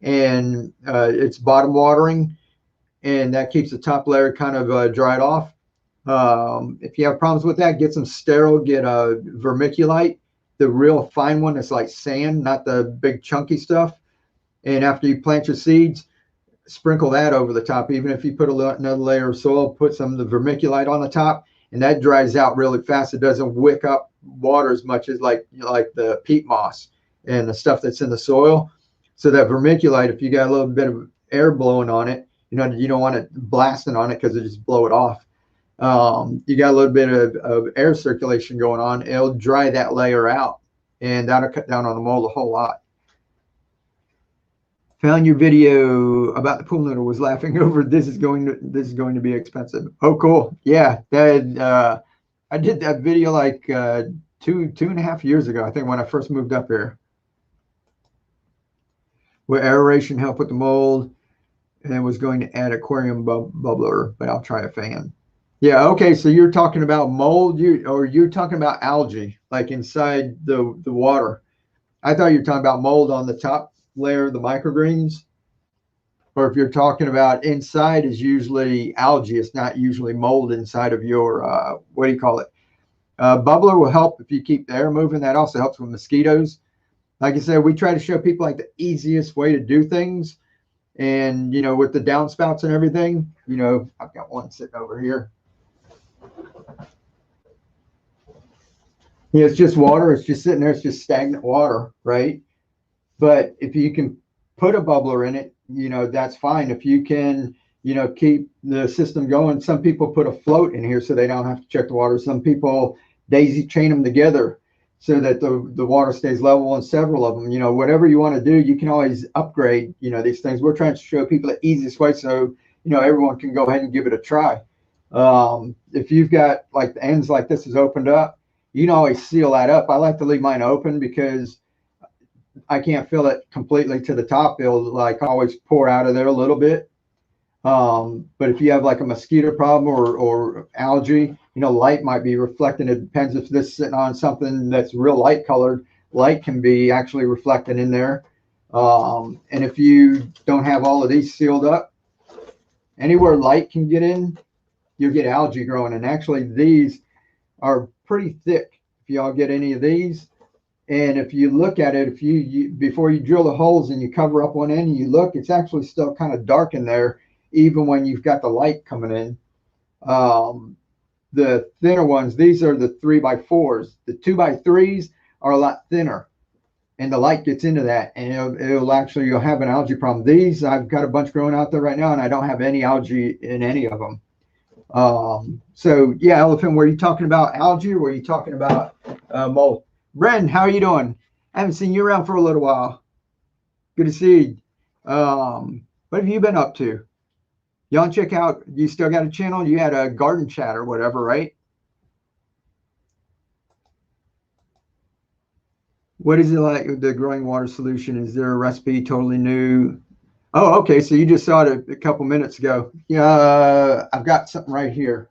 and it's bottom watering, and that keeps the top layer kind of dried off. If you have problems with that, get some sterile, get a vermiculite, the real fine one that's like sand, not the big chunky stuff. And after you plant your seeds, sprinkle that over the top. Even if you put another layer of soil, put some of the vermiculite on the top, and that dries out really fast. It doesn't wick up water as much as like the peat moss and the stuff that's in the soil. So that vermiculite, if you got a little bit of air blowing on it, you don't want it blasting on it, because it just blow it off. You got a little bit of air circulation going on, it'll dry that layer out, and that'll cut down on the mold a whole lot. Found your video about the pool noodle, was laughing over. This is going to be expensive. Oh, cool. Yeah, that I did that video like 2.5 years ago, I think, when I first moved up here. Will aeration help with the mold? And was going to add aquarium bubbler, but I'll try a fan. Yeah, okay, so you're talking about mold, you're talking about algae, like inside the water. I thought you were talking about mold on the top layer of the microgreens. Or if you're talking about inside is usually algae, it's not usually mold inside of your, what do you call it? Bubbler will help if you keep the air moving. That also helps with mosquitoes. Like I said, we try to show people like the easiest way to do things. And, with the downspouts and everything, I've got one sitting over here. Yeah, it's just water. It's just sitting there. It's just stagnant water, right? But if you can put a bubbler in it, that's fine. If you can, keep the system going. Some people put a float in here so they don't have to check the water. Some people daisy chain them together so that the water stays level on several of them. Whatever you want to do, you can always upgrade, these things. We're trying to show people the easiest way so, everyone can go ahead and give it a try. If you've got like the ends like this is opened up, you can always seal that up. I like to leave mine open because I can't fill it completely to the top. It'll like always pour out of there a little bit. But if you have like a mosquito problem or algae, you know, light might be reflecting. It depends if this is sitting on something that's real light colored. Light can be actually reflecting in there. And if you don't have all of these sealed up, anywhere light can get in, you'll get algae growing. And actually, these are pretty thick. If y'all get any of these, and if you look at it, if you before you drill the holes and you cover up one end and you look, it's actually still kind of dark in there, even when you've got the light coming in. The thinner ones, these are the 3x4s. The 2x3s are a lot thinner, and the light gets into that, and it'll actually, you'll have an algae problem. These, I've got a bunch growing out there right now, and I don't have any algae in any of them. So yeah, Elephant, were you talking about algae or were you talking about mold? Bren, how are you doing? I haven't seen you around for a little while. Good to see you. What have you been up to? Y'all check out, you still got a channel? You had a garden chat or whatever, right? What is it like with the growing water solution? Is there a recipe totally new? Oh, okay. So you just saw it a couple minutes ago. Yeah, I've got something right here.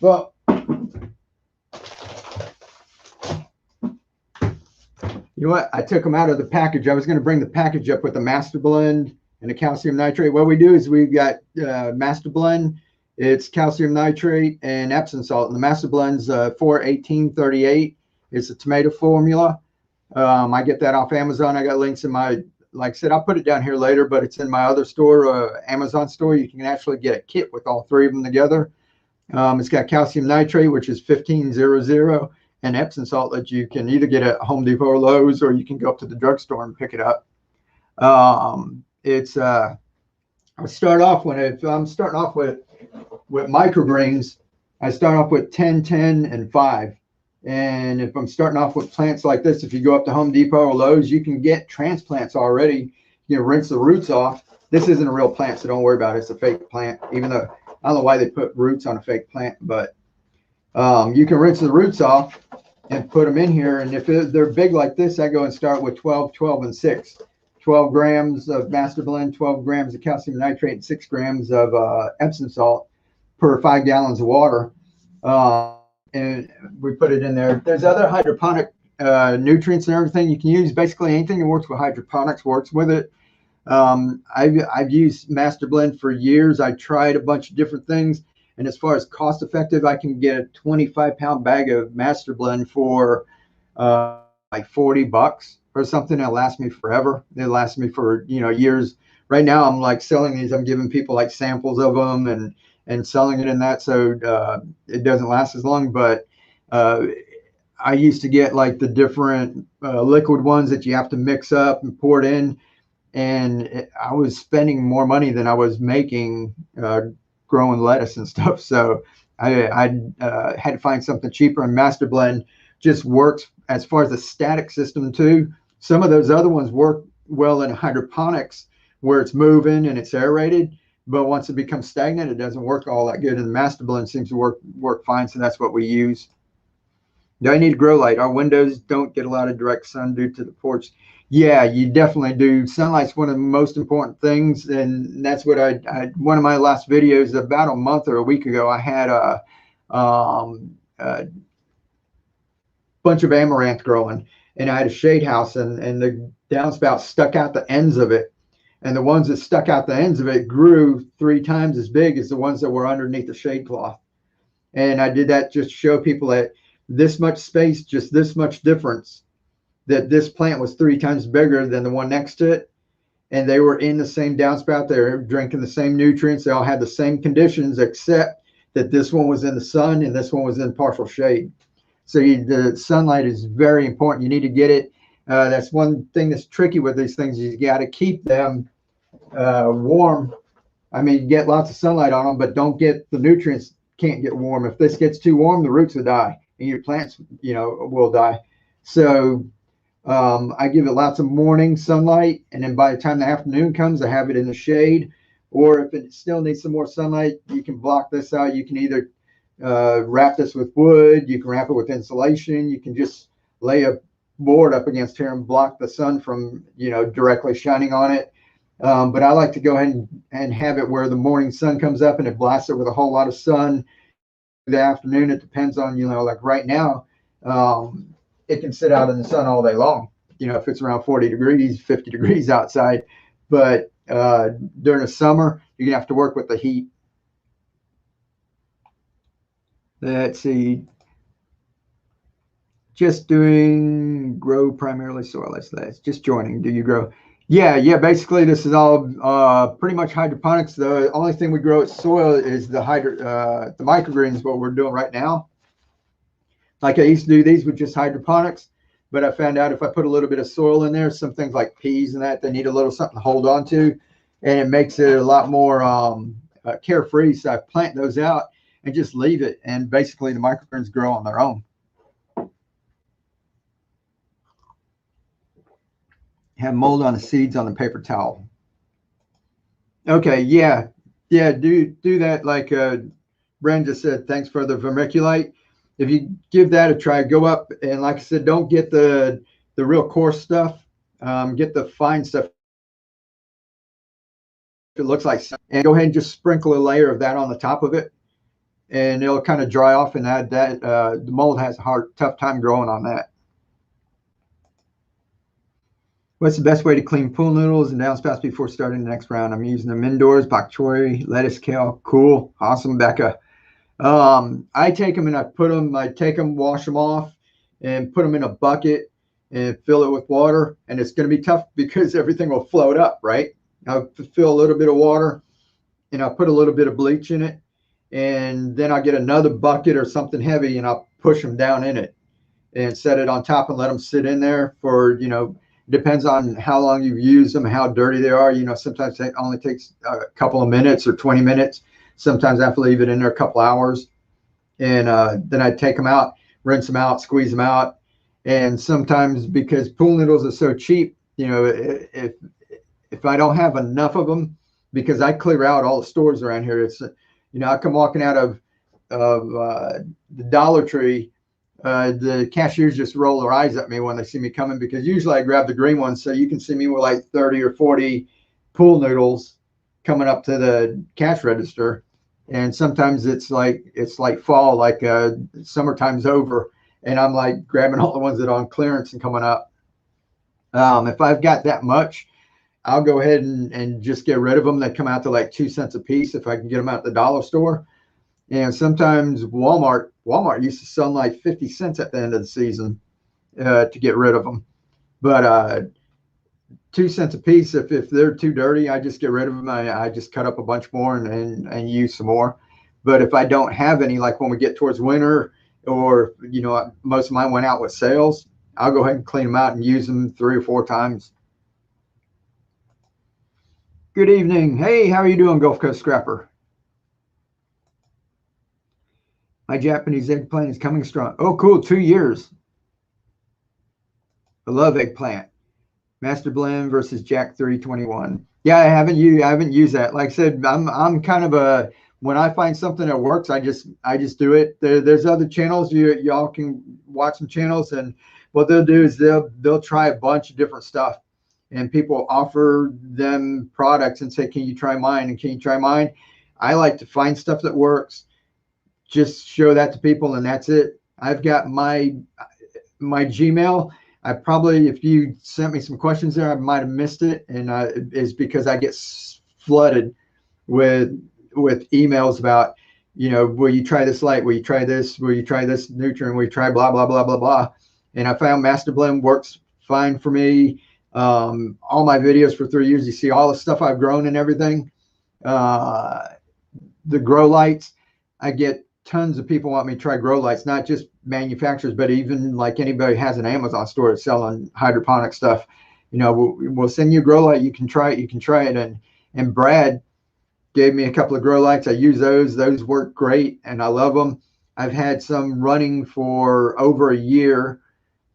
Well, you know what? I took them out of the package. I was going to bring the package up with the master blend and the calcium nitrate. What we do is we've got master blend. It's calcium nitrate and Epsom salt. And the master blend's 4-18-38. It's a tomato formula. I get that off Amazon. I got links in my, like I said, I'll put it down here later, but it's in my other store, Amazon store. You can actually get a kit with all three of them together. It's got calcium nitrate, which is 1500, and Epsom salt that you can either get at Home Depot or Lowe's, or you can go up to the drugstore and pick it up. I start off if I'm starting off with microgreens, I start off with 10, 10, and 5. And if I'm starting off with plants like this, if you go up to Home Depot or Lowe's, you can get transplants already. You know, rinse the roots off. This isn't a real plant, so don't worry about it. It's a fake plant, even though I don't know why they put roots on a fake plant, but you can rinse the roots off and put them in here. And if they're big like this, I go and start with 12, 12, and 6. 12 grams of master blend, 12 grams of calcium nitrate, and 6 grams of Epsom salt per 5 gallons of water. And we put it in there. There's other hydroponic nutrients and everything you can use. Basically, anything that works with hydroponics works with it. I've used master blend for years. I tried a bunch of different things, and as far as cost effective, I can get a 25-pound bag of master blend for like $40 or something. It'll last me forever. It lasts me for years. Right now, I'm like selling these. I'm giving people like samples of them and selling it in that, so it doesn't last as long. But I used to get like the different liquid ones that you have to mix up and pour it in. And I was spending more money than I was making growing lettuce and stuff. So I had to find something cheaper, and master blend just works as far as the static system too. Some of those other ones work well in hydroponics where it's moving and it's aerated, but once it becomes stagnant, it doesn't work all that good. And the master blend seems to work fine, so that's what we use. Do I need a grow light? Our windows don't get a lot of direct sun due to the porch. Yeah, you definitely do. Sunlight's one of the most important things, and that's what I one of my last videos about a month or a week ago, I had a bunch of amaranth growing, and I had a shade house, and the downspout stuck out the ends of it, and the ones that stuck out the ends of it grew 3 times as big as the ones that were underneath the shade cloth. And I did that just to show people that this much space, just this much difference, that this plant was 3 times bigger than the one next to it, and they were in the same downspout. They were drinking the same nutrients. They all had the same conditions, except that this one was in the sun and this one was in partial shade. So the sunlight is very important. You need to get it. That's one thing that's tricky with these things. You got to keep them warm. I mean, get lots of sunlight on them, but don't get the nutrients. Can't get warm. If this gets too warm, the roots will die, and your plants, will die. So I give it lots of morning sunlight, and then by the time the afternoon comes, I have it in the shade. Or if it still needs some more sunlight, you can block this out. You can either wrap this with wood. You can wrap it with insulation. You can just lay a board up against here and block the sun from, directly shining on it. But I like to go ahead and have it where the morning sun comes up and it blasts it with a whole lot of sun. The afternoon, it depends on, like right now, it can sit out in the sun all day long, if it's around 40 degrees, 50 degrees outside. But during the summer, you're gonna have to work with the heat. Let's see. Just doing grow primarily soil. That's just joining. Do you grow? Yeah. Basically, this is all pretty much hydroponics. The only thing we grow at soil is the microgreens. What we're doing right now. Like I used to do these with just hydroponics, but I found out if I put a little bit of soil in there, some things like peas and that, they need a little something to hold on to, and it makes it a lot more carefree. So I plant those out and just leave it, and basically the microgreens grow on their own. Have mold on the seeds on the paper towel. Okay, yeah, do that. Like Brenda just said, thanks for the vermiculite. If you give that a try, go up, and like I said, don't get the real coarse stuff. Get the fine stuff. It looks like, and go ahead and just sprinkle a layer of that on the top of it, and it'll kind of dry off, and that the mold has a tough time growing on that. What's the best way to clean pool noodles and downspouts before starting the next round? I'm using them indoors. Bok choy, lettuce, kale. Cool. Awesome, Becca. I take them and I take them, wash them off, and put them in a bucket and fill it with water. And it's going to be tough because everything will float up, right? I'll fill a little bit of water and I'll put a little bit of bleach in it. And then I'll get another bucket or something heavy and I'll push them down in it and set it on top and let them sit in there for, depends on how long you've used them, how dirty they are. Sometimes it only takes a couple of minutes or 20 minutes. Sometimes I have to leave it in there a couple hours. And then I take them out, rinse them out, squeeze them out. And sometimes because pool noodles are so cheap, if I don't have enough of them, because I clear out all the stores around here, it's, I come walking out of the Dollar Tree. The cashiers just roll their eyes at me when they see me coming, because usually I grab the green ones, so you can see me with like 30 or 40 pool noodles coming up to the cash register. And sometimes it's like fall, like summertime's over, and I'm like grabbing all the ones that are on clearance and coming up. If I've got that much, I'll go ahead and just get rid of them. They come out to like 2 cents a piece if I can get them out at the dollar store. And sometimes Walmart used to sell like 50 cents at the end of the season to get rid of them. But 2 cents a piece, if they're too dirty, I just get rid of them. I just cut up a bunch more and use some more. But if I don't have any, like when we get towards winter, or most of mine went out with sales, I'll go ahead and clean them out and use them 3 or 4 times. Good evening. Hey, how are you doing, Gulf Coast Scrapper? My Japanese eggplant is coming strong. Oh, cool. 2 years. I love eggplant. Master Blend versus Jack 321. Yeah, I haven't used that. Like I said, I'm kind of when I find something that works, I just do it. There's other channels. Y'all can watch some channels, and what they'll do is they'll try a bunch of different stuff, and people offer them products and say, can you try mine? And can you try mine? I like to find stuff that works, just show that to people, and that's it. I've got my Gmail. I probably, if you sent me some questions there, I might have missed it, and it's because I get flooded with emails about, will you try this light? Will you try this? Will you try this nutrient? Will you try blah blah blah blah blah? And I found Master Blend works fine for me. All my videos for 3 years, you see all the stuff I've grown and everything. The grow lights, I get tons of people want me to try grow lights, not just manufacturers, but even like anybody has an Amazon store that's selling hydroponic stuff. We'll send you a grow light. You can try it. And Brad gave me a couple of grow lights. I use those. Those work great, and I love them. I've had some running for over a year,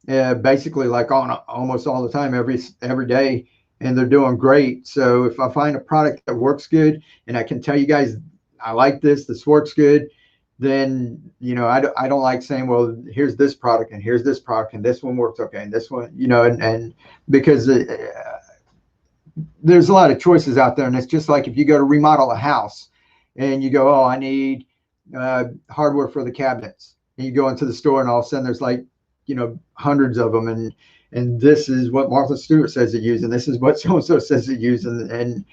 basically like on almost all the time, every day, and they're doing great. So if I find a product that works good, and I can tell you guys, I like this works good, then, you know, I don't like saying, well, here's this product and here's this product and this one works okay and this one, you know, and because there's a lot of choices out there. And it's just like if you go to remodel a house and you go, oh, I need hardware for the cabinets. And you go into the store and all of a sudden there's like, you know, hundreds of them. And this is what Martha Stewart says to use. And this is what so-and-so says to use. And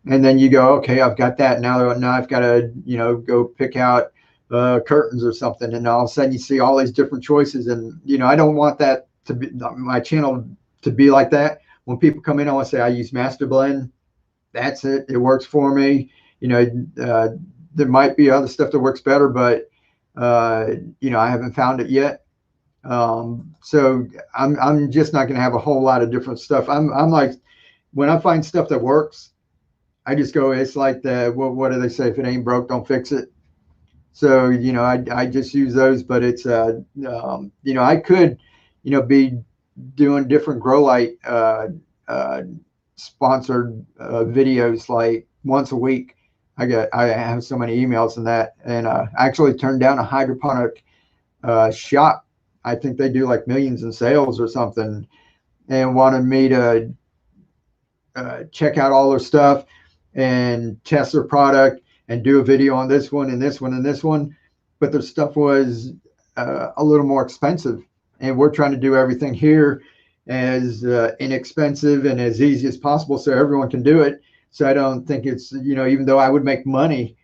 then you go, okay, I've got that. Now I've got to, you know, go pick out curtains or something. And all of a sudden you see all these different choices. And, you know, I don't want that to be my channel to be like that. When people come in, I want to say I use Master Blend. That's it. It works for me. You know, there might be other stuff that works better, but you know, I haven't found it yet. So I'm just not going to have a whole lot of different stuff. I'm like, when I find stuff that works, I just go, it's like what do they say? If it ain't broke, don't fix it. So, you know, I just use those, but it's, you know, I could, you know, be doing different grow light sponsored videos like once a week. I have so many emails and that, and I actually turned down a hydroponic shop. I think they do like millions in sales or something, and wanted me to check out all their stuff and test their product and do a video on this one and this one and this one. But their stuff was a little more expensive. And we're trying to do everything here as inexpensive and as easy as possible so everyone can do it. So I don't think it's, you know, even though I would make money,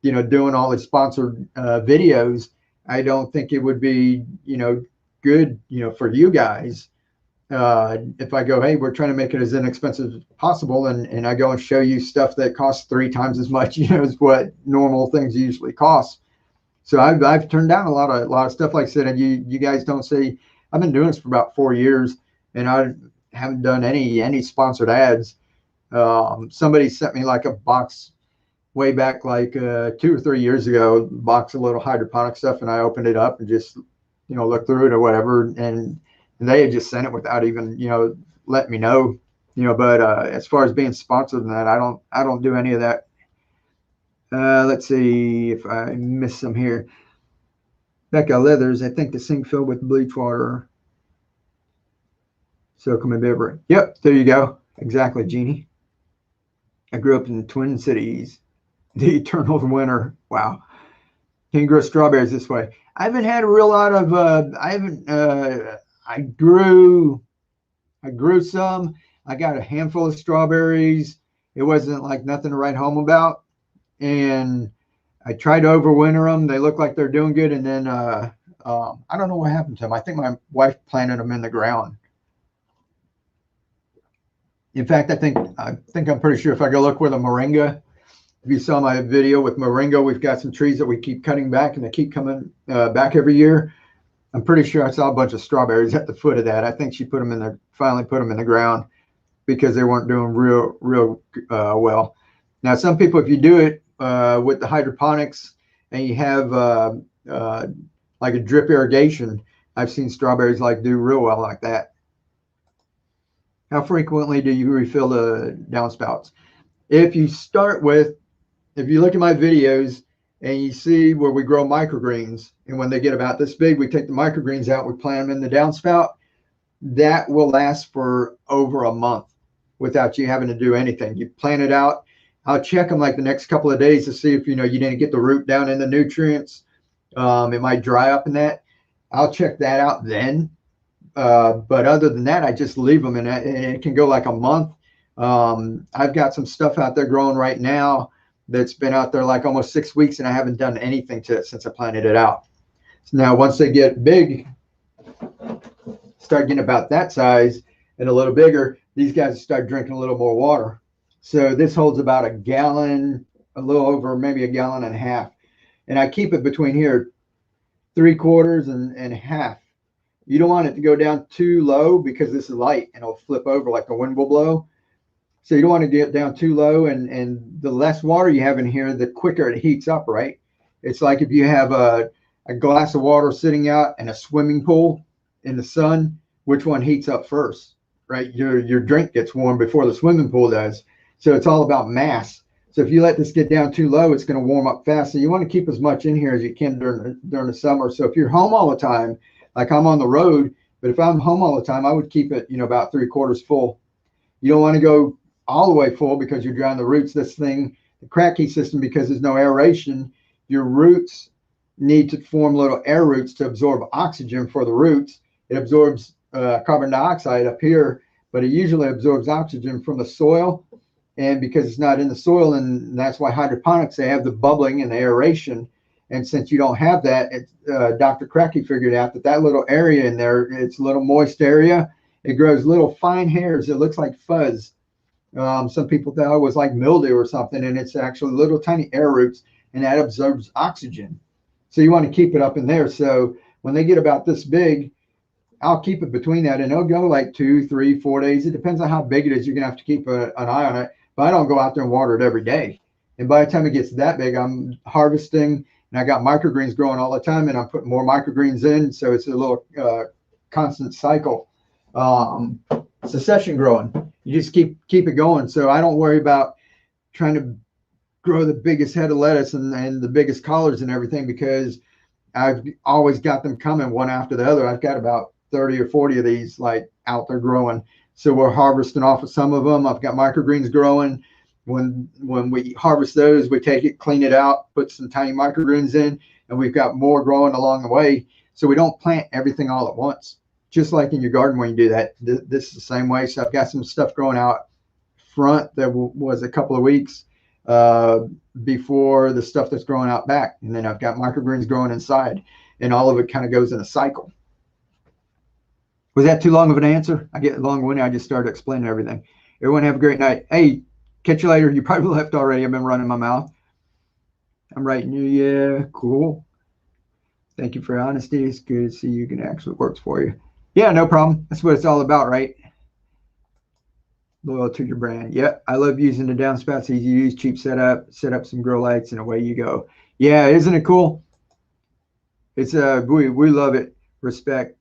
you know, doing all the sponsored videos, I don't think it would be, you know, good, you know, for you guys. If I go, hey, we're trying to make it as inexpensive as possible, and I go and show you stuff that costs 3 times as much, you know, as what normal things usually cost. So I've turned down a lot of stuff, like I said, and you guys don't see. I've been doing this for about 4 years, and I haven't done any sponsored ads. Somebody sent me like a box way back like 2 or 3 years ago, box of little hydroponic stuff, and I opened it up and just, you know, looked through it or whatever, and they had just sent it without even, you know, letting me know, you know. But as far as being sponsored and that, I don't do any of that. Let's see if I missed some here. Becca Leathers, I think the sink filled with bleach water. So come in. Yep, there you go. Exactly, Jeannie. I grew up in the Twin Cities. The eternal winter. Wow. Can you grow strawberries this way? I haven't had a real lot of, I grew some. I got a handful of strawberries. It wasn't like nothing to write home about. And I tried to overwinter them. They look like they're doing good. And then I don't know what happened to them. I think my wife planted them in the ground. In fact, I think I'm pretty sure if I go look with a moringa, if you saw my video with moringa, we've got some trees that we keep cutting back and they keep coming back every year. I'm pretty sure I saw a bunch of strawberries at the foot of that. I think she put them in the, finally put them in the ground because they weren't doing real well. Now, some people, if you do it with the hydroponics and you have like a drip irrigation, I've seen strawberries like do real well like that. How frequently do you refill the downspouts? If you start with, if you look at my videos and you see where we grow microgreens, and when they get about this big, we take the microgreens out, we plant them in the downspout, that will last for over a month without you having to do anything. You plant it out. I'll check them like the next couple of days to see if, you know, you didn't get the root down in the nutrients. It might dry up in that. I'll check that out then. But other than that, I just leave them, and it can go like a month. I've got some stuff out there growing right now that's been out there like almost 6 weeks, and I haven't done anything to it since I planted it out. So now once they get big, start getting about that size and a little bigger, these guys start drinking a little more water. So this holds about a gallon, a little over maybe a gallon and a half. And I keep it between here, 3/4 and a half. You don't want it to go down too low because this is light and it'll flip over like the wind will blow. So you don't want to get down too low, and the less water you have in here, the quicker it heats up, right? It's like if you have a glass of water sitting out in a swimming pool in the sun, which one heats up first, right? Your drink gets warm before the swimming pool does. So it's all about mass. So if you let this get down too low, it's going to warm up fast. So you want to keep as much in here as you can during the summer. So if you're home all the time, like I'm on the road, but if I'm home all the time, I would keep it, about 3/4 full. You don't want to go all the way full because you're drying the roots. This thing, the crack key system, because there's no aeration, your roots need to form little air roots to absorb oxygen for the roots. It absorbs carbon dioxide up here, but it usually absorbs oxygen from the soil. And because it's not in the soil, and that's why hydroponics, they have the bubbling and the aeration. And since you don't have that, Dr. Cracky figured out that little area in there, it's a little moist area. It grows little fine hairs. It looks like fuzz. Some people thought it was like mildew or something, and it's actually little tiny air roots, and that absorbs oxygen. So you want to keep it up in there. So when they get about this big, I'll keep it between that, and it'll go like 2, 3, 4 days. It depends on how big it is. You're going to have to keep an eye on it. But I don't go out there and water it every day. And by the time it gets that big, I'm harvesting, and I got microgreens growing all the time, and I'm putting more microgreens in. So it's a little constant cycle. Succession growing. You just keep it going. So I don't worry about trying to grow the biggest head of lettuce and the biggest collards and everything, because I've always got them coming one after the other. I've got about 30 or 40 of these like out there growing. So we're harvesting off of some of them. I've got microgreens growing. When we harvest those, we take it, clean it out, put some tiny microgreens in, and we've got more growing along the way. So we don't plant everything all at once. Just like in your garden when you do that, this is the same way. So I've got some stuff growing out front that was a couple of weeks before the stuff that's growing out back. And then I've got microgreens growing inside, and all of it kind of goes in a cycle. Was that too long of an answer? I get long-winded. I just started explaining everything. Everyone have a great night. Hey, catch you later. You probably left already. I've been running my mouth. I'm writing you. Yeah, cool. Thank you for your honesty. It's good to see you can actually works for you. Yeah, no problem. That's what it's all about, right? Loyal to your brand. Yep, I love using the downspouts. Easy to use, cheap setup. Set up some grow lights, and away you go. Yeah, isn't it cool? It's we love it. Respect.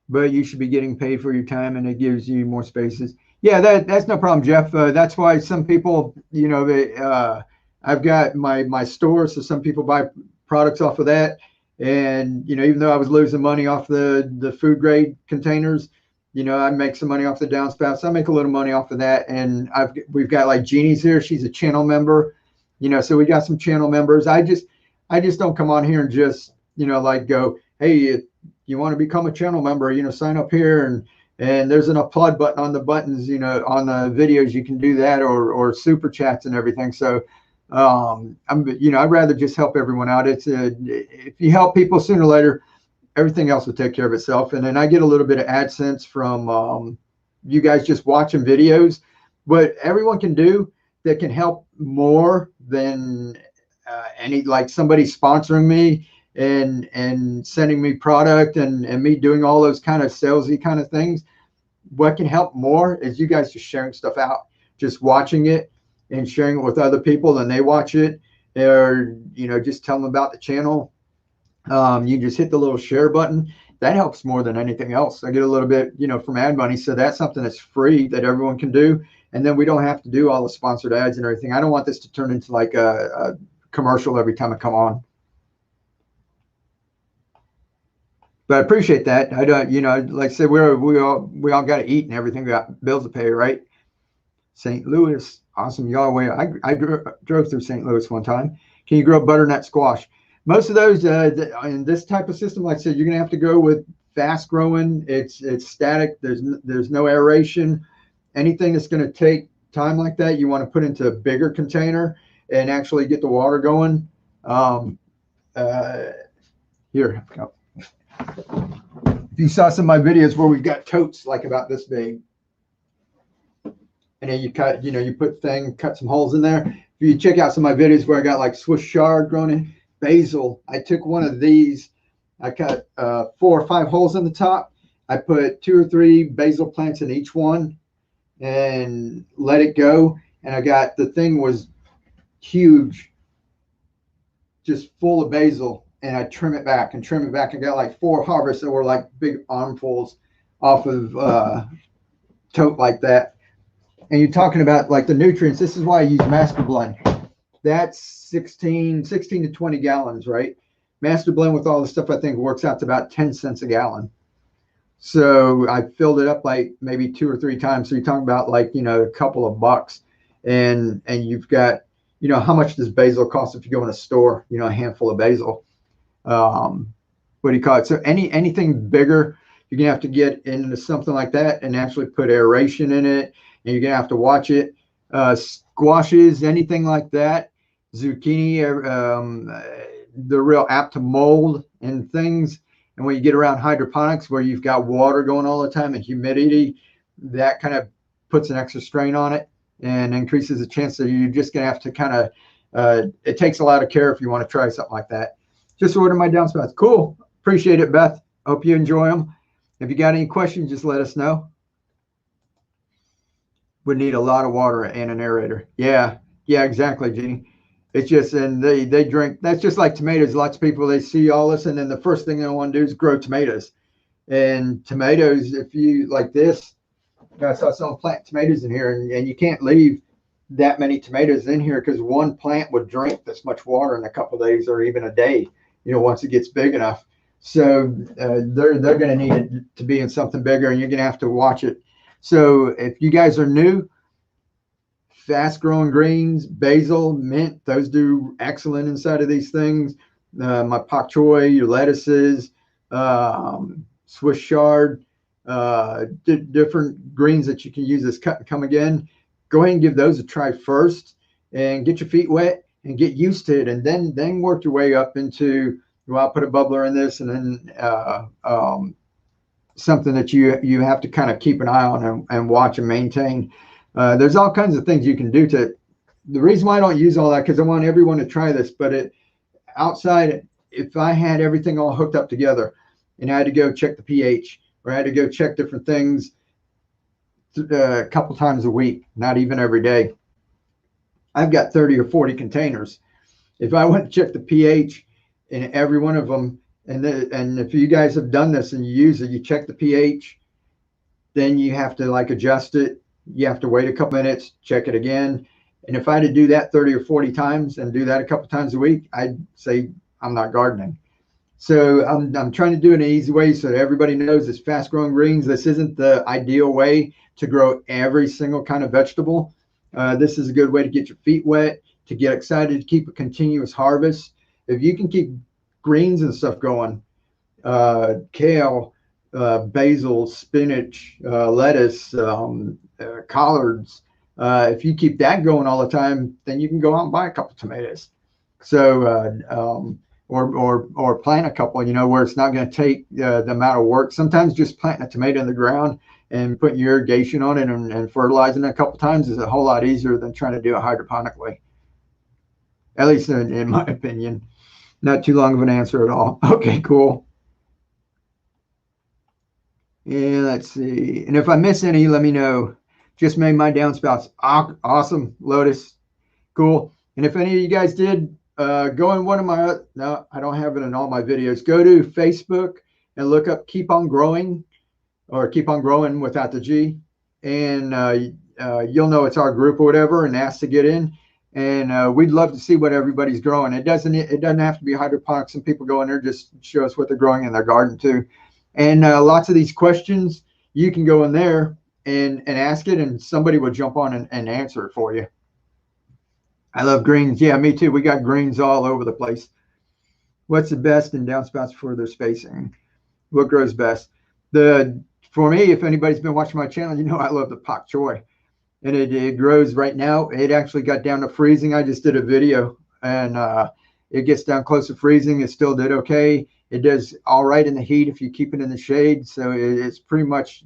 But you should be getting paid for your time, and it gives you more spaces. Yeah, that's no problem, Jeff. That's why some people, I've got my store, so some people buy products off of that. And, even though I was losing money off the food grade containers, I make some money off the downspouts. I make a little money off of that. And we've got like Jeannie's here. She's a channel member, so we got some channel members. I just don't come on here and just, like go, hey, you want to become a channel member, sign up here, and there's an applaud button on the buttons, on the videos. You can do that, or super chats and everything. So I'd rather just help everyone out. If you help people, sooner or later, everything else will take care of itself. And then I get a little bit of AdSense from you guys just watching videos. What everyone can do that can help more than like somebody sponsoring me and sending me product and me doing all those kind of salesy kind of things. What can help more is you guys just sharing stuff out, just watching it and sharing it with other people, and they watch it, or just tell them about the channel. You just hit the little share button. That helps more than anything else. I get a little bit from ad money, so that's something that's free that everyone can do, and then we don't have to do all the sponsored ads and everything. I don't want this to turn into like a commercial every time I come on. But I appreciate that. I don't, like I said, we all got to eat and everything. We got bills to pay, right? St. Louis, awesome. Y'all, I drove through St. Louis one time. Can you grow butternut squash? Most of those in this type of system, like I said, you're gonna have to go with fast growing. It's static. There's no aeration. Anything that's gonna take time like that, you want to put into a bigger container and actually get the water going. Here. If you saw some of my videos where we've got totes like about this big, and then you cut, you cut some holes in there. If you check out some of my videos where I got like Swiss chard grown in, basil, I took one of these, I cut 4 or 5 holes in the top. I put 2 or 3 basil plants in each one and let it go. And the thing was huge, just full of basil. And I trim it back and trim it back. I got like 4 harvests that were like big armfuls off of tote like that. And you're talking about like the nutrients. This is why I use master blend. That's 16 to 20 gallons, right? Master blend with all the stuff I think works out to about 10 cents a gallon. So I filled it up like maybe 2 or 3 times. So you're talking about like, you know, a couple of bucks, and you've got, you know, how much does basil cost if you go in a store, you know, a handful of basil. What do you call it? So anything bigger, you're gonna have to get into something like that and actually put aeration in it, and you're gonna have to watch it. Squashes, anything like that, zucchini, they're real apt to mold and things. And when you get around hydroponics where you've got water going all the time and humidity, that kind of puts an extra strain on it and increases the chance that you're just going to have to kind of, it takes a lot of care if you want to try something like that. Just order my downspouts. Cool. Appreciate it, Beth. Hope you enjoy them. If you got any questions, just let us know. Would need a lot of water and an aerator. Yeah, exactly, Jeannie. It's just, and they drink, that's just like tomatoes. Lots of people, they see all this, and then the first thing they want to do is grow tomatoes. And tomatoes, if you like this, I saw someone plant tomatoes in here, and you can't leave that many tomatoes in here because one plant would drink this much water in a couple of days or even a day, you know, once it gets big enough. So they're going to need it to be in something bigger, and you're going to have to watch it. So if you guys are new, fast growing greens, basil, mint, those do excellent inside of these things. My pak choi, your lettuces, Swiss chard, different greens that you can use as cut and come again. Go ahead and give those a try first and get your feet wet and get used to it, and then work your way up into, well, I'll put a bubbler in this, and then something that you have to kind of keep an eye on and watch and maintain. There's all kinds of things you can do to. The reason why I don't use all that, because I want everyone to try this, but outside, if I had everything all hooked up together and I had to go check the pH, or I had to go check different things a couple times a week, not even every day, I've got 30 or 40 containers. If I went to check the pH in every one of them, and if you guys have done this and you use it, you check the pH, then you have to like adjust it. You have to wait a couple minutes, check it again. And if I had to do that 30 or 40 times and do that a couple times a week, I'd say I'm not gardening. So I'm trying to do it in an easy way so that everybody knows it's fast growing greens. This isn't the ideal way to grow every single kind of vegetable. This is a good way to get your feet wet, to get excited, to keep a continuous harvest. If you can keep greens and stuff going, kale, basil, spinach, lettuce, collards. If you keep that going all the time, then you can go out and buy a couple tomatoes. So, or plant a couple, you know, where it's not going to take the amount of work. Sometimes just planting a tomato in the ground and putting your irrigation on it and fertilizing it a couple times is a whole lot easier than trying to do it hydroponically. At least in my opinion. Not too long of an answer at all. Okay, cool. And let's see. And if I miss any, let me know. Just made my downspouts. Awesome, Lotus. Cool. And if any of you guys did, go in one of my, no, I don't have it in all my videos. Go to Facebook and look up Keep On Growing, or Keep On Growing without the G. And you'll know it's our group or whatever, and ask to get in. And we'd love to see what everybody's growing. It doesn't have to be hydroponics. Some people go in there, just show us what they're growing in their garden too. And lots of these questions, you can go in there and ask it, and somebody will jump on and answer it for you. I love greens. Yeah, me too. We got greens all over the place. What's the best in downspouts for their spacing? What grows best? For me, if anybody's been watching my channel, you know I love the pak choi. And it grows right now. It actually got down to freezing. I just did a video, and it gets down close to freezing. It still did okay. It does all right in the heat if you keep it in the shade. So it's pretty much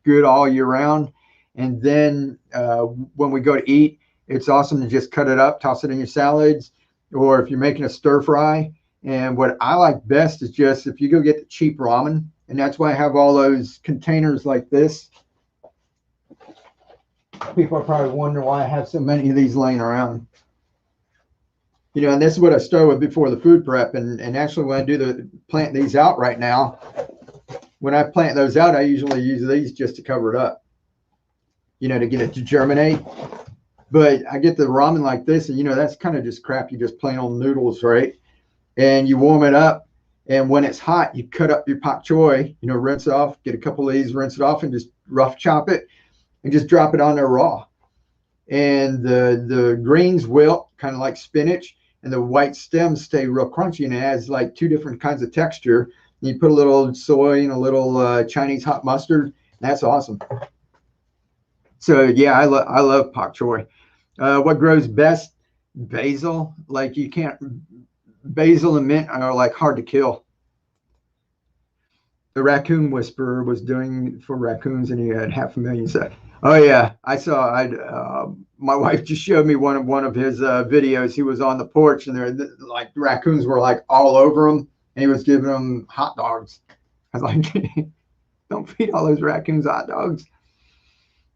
good all year round. And then when we go to eat, it's awesome to just cut it up, toss it in your salads, or if you're making a stir fry. And what I like best is just if you go get the cheap ramen, and that's why I have all those containers like this. People are probably wondering why I have so many of these laying around. You know, and this is what I start with before the food prep. And actually when I do plant these out right now, when I plant those out, I usually use these just to cover it up, you know, to get it to germinate. But I get the ramen like this, and you know, that's kind of just crap. You just plain old noodles, right? And you warm it up. And when it's hot, you cut up your pak choy, you know, rinse it off, get a couple of these, rinse it off, and just rough chop it and just drop it on there raw. And the greens wilt, kind of like spinach, and the white stems stay real crunchy, and it adds like two different kinds of texture. And you put a little soy and a little Chinese hot mustard. That's awesome. So yeah, I love pak choy. What grows best? Basil. Like you can't. Basil and mint are like hard to kill. The raccoon whisperer was doing for raccoons, and he had 500,000 subs. Oh yeah, I saw. My wife just showed me one of his videos. He was on the porch, and there like raccoons were like all over him, and he was giving them hot dogs. I was like, don't feed all those raccoons hot dogs.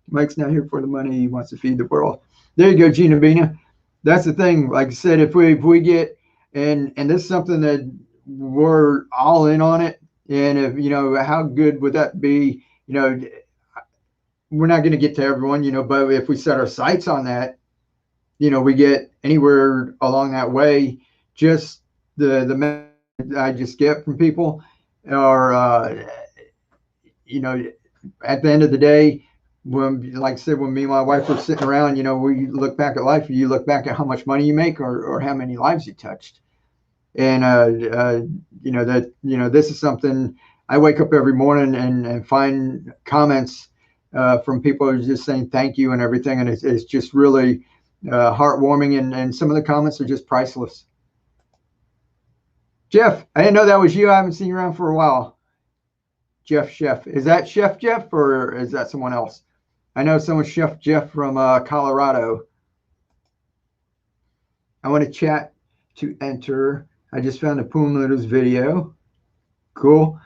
Mike's not here for the money. He wants to feed the world. There you go, Gina Bina. That's the thing. Like I said, if we get and this is something that we're all in on it. And if you know, how good would that be? You know, we're not going to get to everyone, you know, but if we set our sights on that, you know, we get anywhere along that way. Just the message I just get from people are, you know, at the end of the day, when, like I said, when me and my wife were sitting around, you know, we look back at life. You look back at how much money you make, or how many lives you touched. And you know, that, you know, this is something I wake up every morning and find comments from people who are just saying thank you and everything, and it's just really heartwarming, and some of the comments are just priceless. Jeff, I didn't know that was you. I haven't seen you around for a while. Jeff Chef, is that Chef Jeff, or is that someone else? I know someone, Chef Jeff from Colorado. I want to chat to enter. I just found a Poon Noodles video. Cool.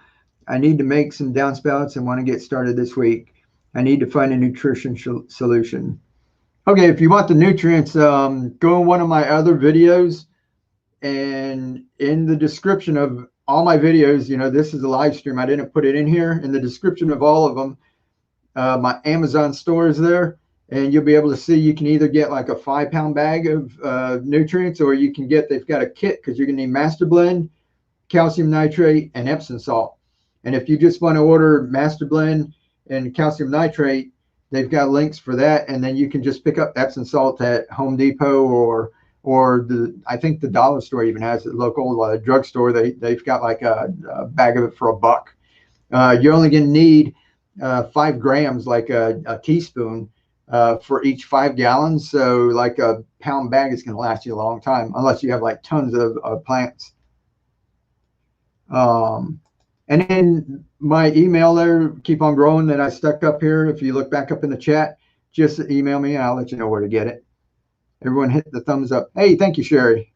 I need to make some downspouts and want to get started this week. I need to find a nutrition solution. Okay, if you want the nutrients, go in one of my other videos, and in the description of all my videos, you know, this is a live stream. I didn't put it in here. In the description of all of them, my Amazon store is there, and you'll be able to see you can either get like a 5-pound bag of nutrients, or you can get, they've got a kit, because you're going to need Master Blend, calcium nitrate, and Epsom salt. And if you just want to order Master Blend and calcium nitrate, they've got links for that. And then you can just pick up Epsom salt at Home Depot, or I think the dollar store even has it, local drugstore. They've got like a bag of it for $1. You're only going to need 5 grams, like a teaspoon, for each 5 gallons. So like a pound bag is going to last you a long time, unless you have like tons of plants. And then my email there, Keep On Growing, that I stuck up here. If you look back up in the chat, just email me and I'll let you know where to get it. Everyone hit the thumbs up. Hey, thank you, Sherry.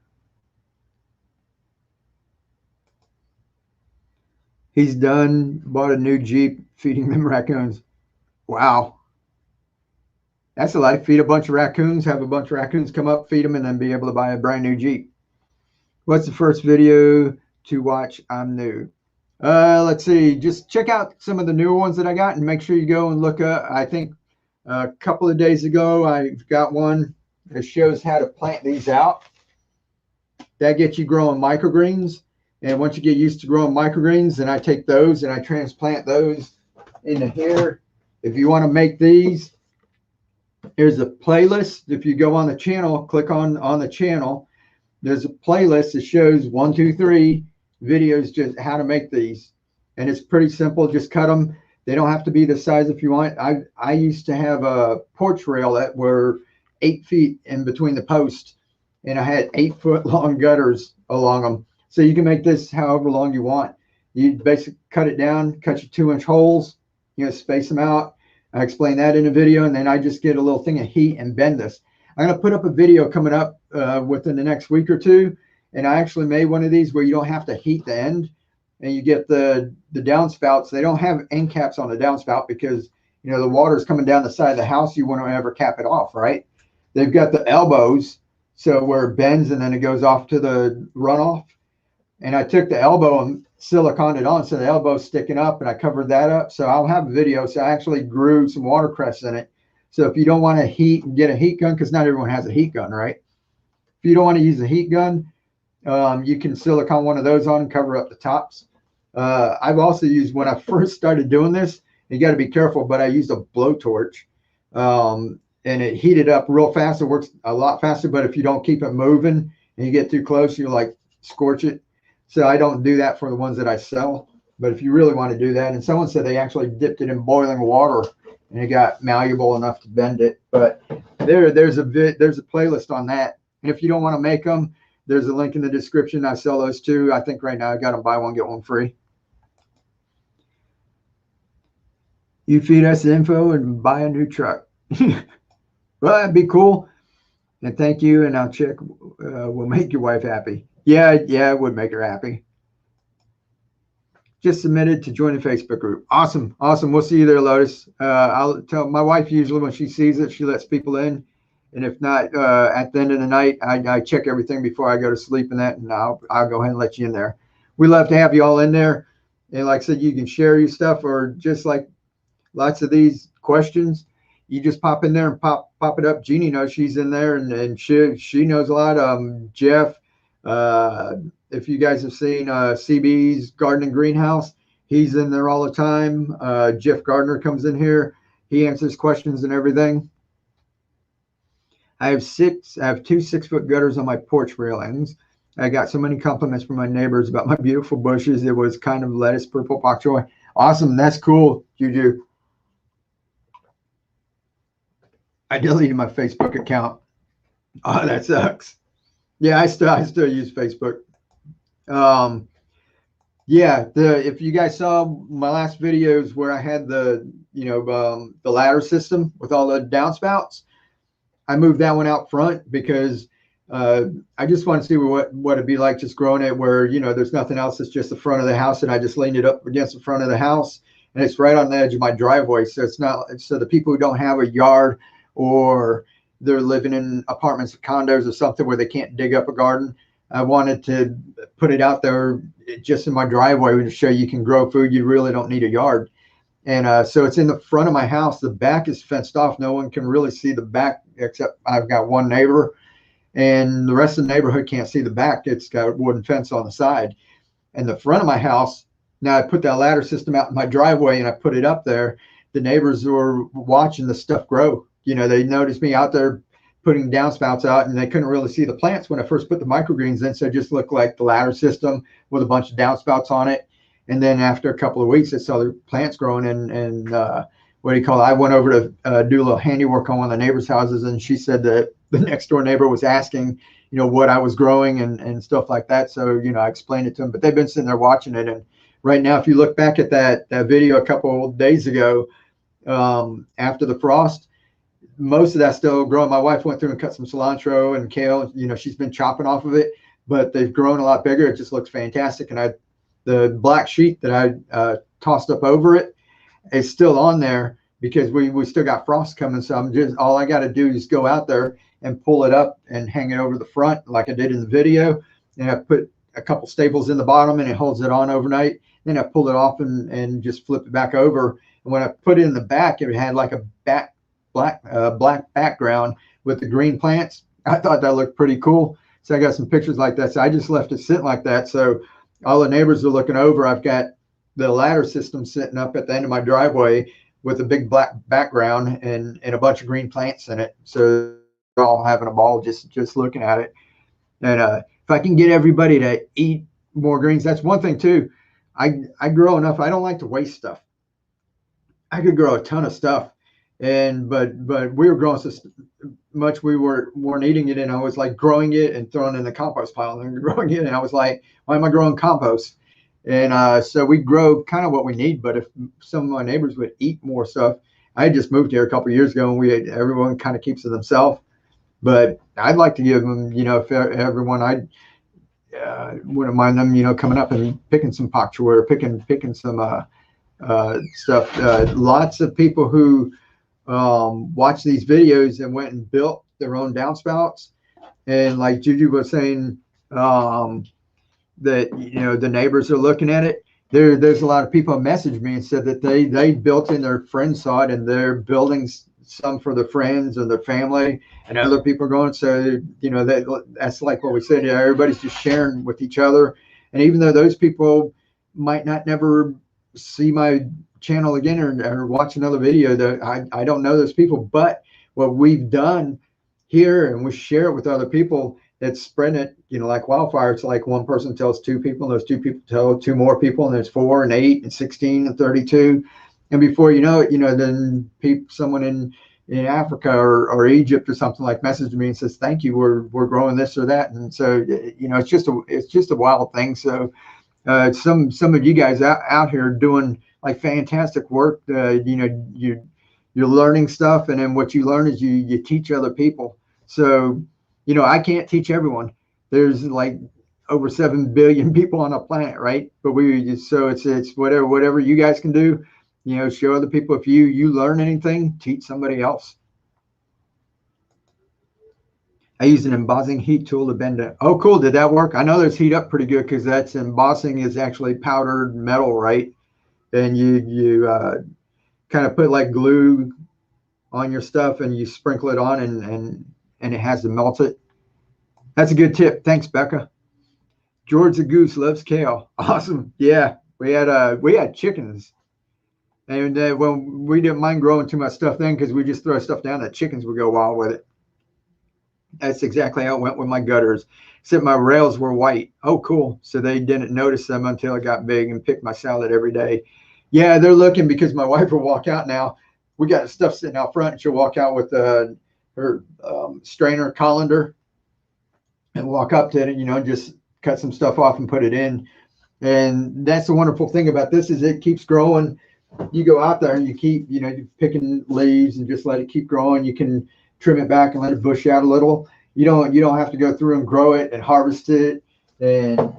He's done, bought a new Jeep, feeding them raccoons. Wow. That's a lot. Feed a bunch of raccoons, have a bunch of raccoons come up, feed them, and then be able to buy a brand new Jeep. What's the first video to watch? I'm new. Let's see. Just check out some of the newer ones that I got, and make sure you go and look up. I think a couple of days ago, I got one that shows how to plant these out. That gets you growing microgreens. And once you get used to growing microgreens, then I take those and I transplant those into here. If you want to make these, there's a playlist. If you go on the channel, click on the channel, there's a playlist that shows 1, 2, 3 videos, just how to make these. And it's pretty simple. Just cut them. They don't have to be the size if you want. I used to have a porch rail that were 8 feet in between the posts, and I had 8-foot long gutters along them. So you can make this however long you want. You basically cut it down, cut your 2-inch holes, you know, space them out. I explain that in a video, and then I just get a little thing of heat and bend this. I'm going to put up a video coming up within the next week or two, and I actually made one of these where you don't have to heat the end, and you get the downspouts. They don't have end caps on the downspout because, you know, the water's coming down the side of the house. You want to ever cap it off, right? They've got the elbows, so where it bends and then it goes off to the runoff. And I took the elbow and siliconed it on, so the elbow's sticking up, and I covered that up. So I'll have a video. So I actually grew some watercress in it. So if you don't want to get a heat gun, because not everyone has a heat gun, right? If you don't want to use a heat gun, you can silicone one of those on and cover up the tops. I've also used, when I first started doing this, you got to be careful, but I used a blowtorch, and it heated up real fast. It works a lot faster, but if you don't keep it moving and you get too close, you like scorch it. So I don't do that for the ones that I sell. But if you really want to do that, and someone said they actually dipped it in boiling water and it got malleable enough to bend it. But there's a playlist on that. And if you don't want to make them, there's a link in the description. I sell those too. I think right now I got them buy one, get one free. You feed us the info and buy a new truck. Well, that'd be cool. And thank you. And I'll check. Will make your wife happy. Yeah, it would make her happy. Just submitted to join the Facebook group. Awesome. We'll see you there, Lotus. I'll tell my wife usually when she sees it, she lets people in. And if not, at the end of the night, I check everything before I go to sleep and that, and I'll go ahead and let you in there. We love to have you all in there. And like I said, you can share your stuff, or just like lots of these questions, you just pop in there and pop it up. Jeannie knows, she's in there, and she knows a lot. Jeff, if you guys have seen CB's Garden and Greenhouse, he's in there all the time. Jeff Gardner comes in here. He answers questions and everything. I have 2 6-foot gutters on my porch railings. I got so many compliments from my neighbors about my beautiful bushes. It was kind of lettuce, purple bok choy. Awesome. That's cool, Juju. I deleted my Facebook account. Oh, that sucks. Yeah, I still use Facebook. Yeah, if you guys saw my last videos where I had the ladder system with all the downspouts, I moved that one out front because I just want to see what it'd be like just growing it where, there's nothing else. It's just the front of the house, and I just leaned it up against the front of the house, and it's right on the edge of my driveway. So so the people who don't have a yard, or they're living in apartments or condos or something where they can't dig up a garden, I wanted to put it out there just in my driveway to show you can grow food. You really don't need a yard. And so it's in the front of my house. The back is fenced off. No one can really see the back except I've got one neighbor, and the rest of the neighborhood can't see the back. It's got a wooden fence on the side. And the front of my house, now I put that ladder system out in my driveway and I put it up there. The neighbors were watching the stuff grow. They noticed me out there putting downspouts out, and they couldn't really see the plants when I first put the microgreens in. So it just looked like the ladder system with a bunch of downspouts on it. And then after a couple of weeks, I saw the plants growing, and what do you call it? I went over to do a little handiwork on one of the neighbors' houses, and she said that the next door neighbor was asking, what I was growing and stuff like that. So, I explained it to them, but they've been sitting there watching it. And right now, if you look back at that video a couple of days ago, after the frost, most of that's still growing. My wife went through and cut some cilantro and kale. She's been chopping off of it, but they've grown a lot bigger. It just looks fantastic. And the black sheet that I tossed up over it is still on there because we still got frost coming. So all I got to do is go out there and pull it up and hang it over the front like I did in the video. And I put a couple staples in the bottom, and it holds it on overnight. Then I pull it off and just flip it back over. And when I put it in the back, it had like a black background with the green plants. I thought that looked pretty cool. So I got some pictures like that. So I just left it sitting like that. So all the neighbors are looking over. I've got the ladder system sitting up at the end of my driveway with a big black background and a bunch of green plants in it. So they're all having a ball just looking at it. And if I can get everybody to eat more greens, that's one thing too. I grow enough. I don't like to waste stuff. I could grow a ton of stuff. But we were growing so much we weren't eating it, and I was like growing it and throwing it in the compost pile and growing it, and I was like, why am I growing compost? And so we grow kind of what we need. But if some of my neighbors would eat more stuff, I just moved here a couple of years ago, and everyone kind of keeps to themselves. But I'd like to give them, if everyone, I wouldn't mind them, coming up and picking some pak choy or picking some stuff. Lots of people who watch these videos and went and built their own downspouts, and like Juju was saying, that the neighbors are looking at it. There's a lot of people who messaged me and said that they built in, their friends saw it and they're building some for their friends or their family, and other people are growing. So, you know, that's like what we said, everybody's just sharing with each other. And even though those people might not never see my channel again or watch another video, that I don't know those people, but what we've done here, and we share it with other people, it's spreading it, you know, like wildfire. It's like one person tells two people, and those two people tell two more people, and there's 4 and 8 and 16 and 32. And before you know it, you know, then someone in Africa or Egypt or something like messaged me and says, thank you, we're growing this or that. And so, you know, it's just a wild thing. So some of you guys out here doing like fantastic work. You know, you're learning stuff, and then what you learn is you teach other people. So, you know, I can't teach everyone. There's like over 7 billion people on the planet, right? But so it's whatever you guys can do, you know, show other people. If you learn anything, teach somebody else. I used an embossing heat tool to bend it. Oh, cool. Did that work? I know there's heat up pretty good, because that's embossing is actually powdered metal, right? And you kind of put like glue on your stuff, and you sprinkle it on, and it has to melt it. That's a good tip. Thanks, Becca. George the Goose loves kale. Awesome. Yeah, we had chickens, and when we didn't mind growing too much stuff then, because we just throw stuff down, the chickens would go wild with it. That's exactly how it went with my gutters, except my rails were white. Oh, cool. So they didn't notice them until it got big, and picked my salad every day. Yeah, they're looking, because my wife will walk out now. We got stuff sitting out front, and she'll walk out with her strainer colander and walk up to it, you know, just cut some stuff off and put it in. And that's the wonderful thing about this, is it keeps growing. You go out there and you keep, you know, picking leaves and just let it keep growing. You can trim it back and let it bush out a little. You don't have to go through and grow it and harvest it and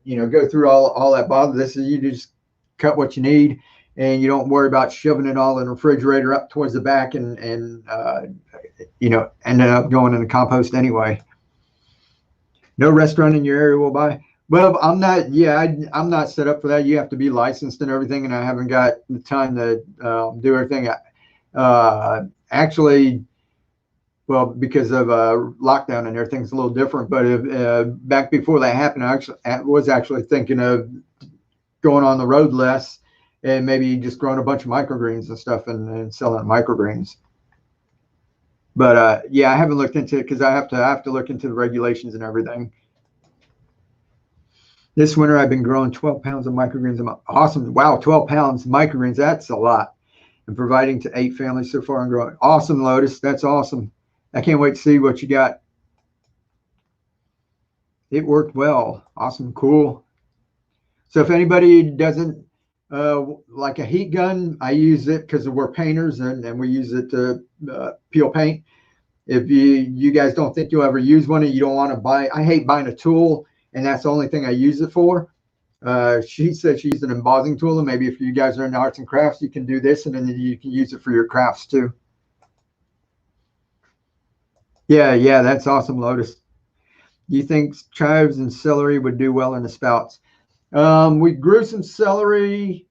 you know, go through all that bother. This is, you just cut what you need, and you don't worry about shoving it all in the refrigerator up towards the back and you know, ended up going in the compost anyway. No restaurant in your area will buy. Well, I'm not. Yeah, I'm not set up for that. You have to be licensed and everything, and I haven't got the time to do everything. Actually, well, because of lockdown and everything's a little different. But back before that happened, I was actually thinking of going on the road less, and maybe just growing a bunch of microgreens and stuff, and selling microgreens. But yeah, I haven't looked into it, because I have to look into the regulations and everything. This winter, I've been growing 12 pounds of microgreens. Awesome. Wow, 12 pounds microgreens. That's a lot. And providing to 8 families so far and growing. Awesome, Lotus. That's awesome. I can't wait to see what you got. It worked well. Awesome. Cool. So if anybody doesn't like a heat gun, I use it because we're painters, and we use it to peel paint. If you guys don't think you'll ever use one, and you don't want to buy, I hate buying a tool, and that's the only thing I use it for. She said she used an embossing tool, and maybe if you guys are in arts and crafts, you can do this, and then you can use it for your crafts too. Yeah, that's awesome, Lotus. Do you think chives and celery would do well in the spouts? We grew some celery,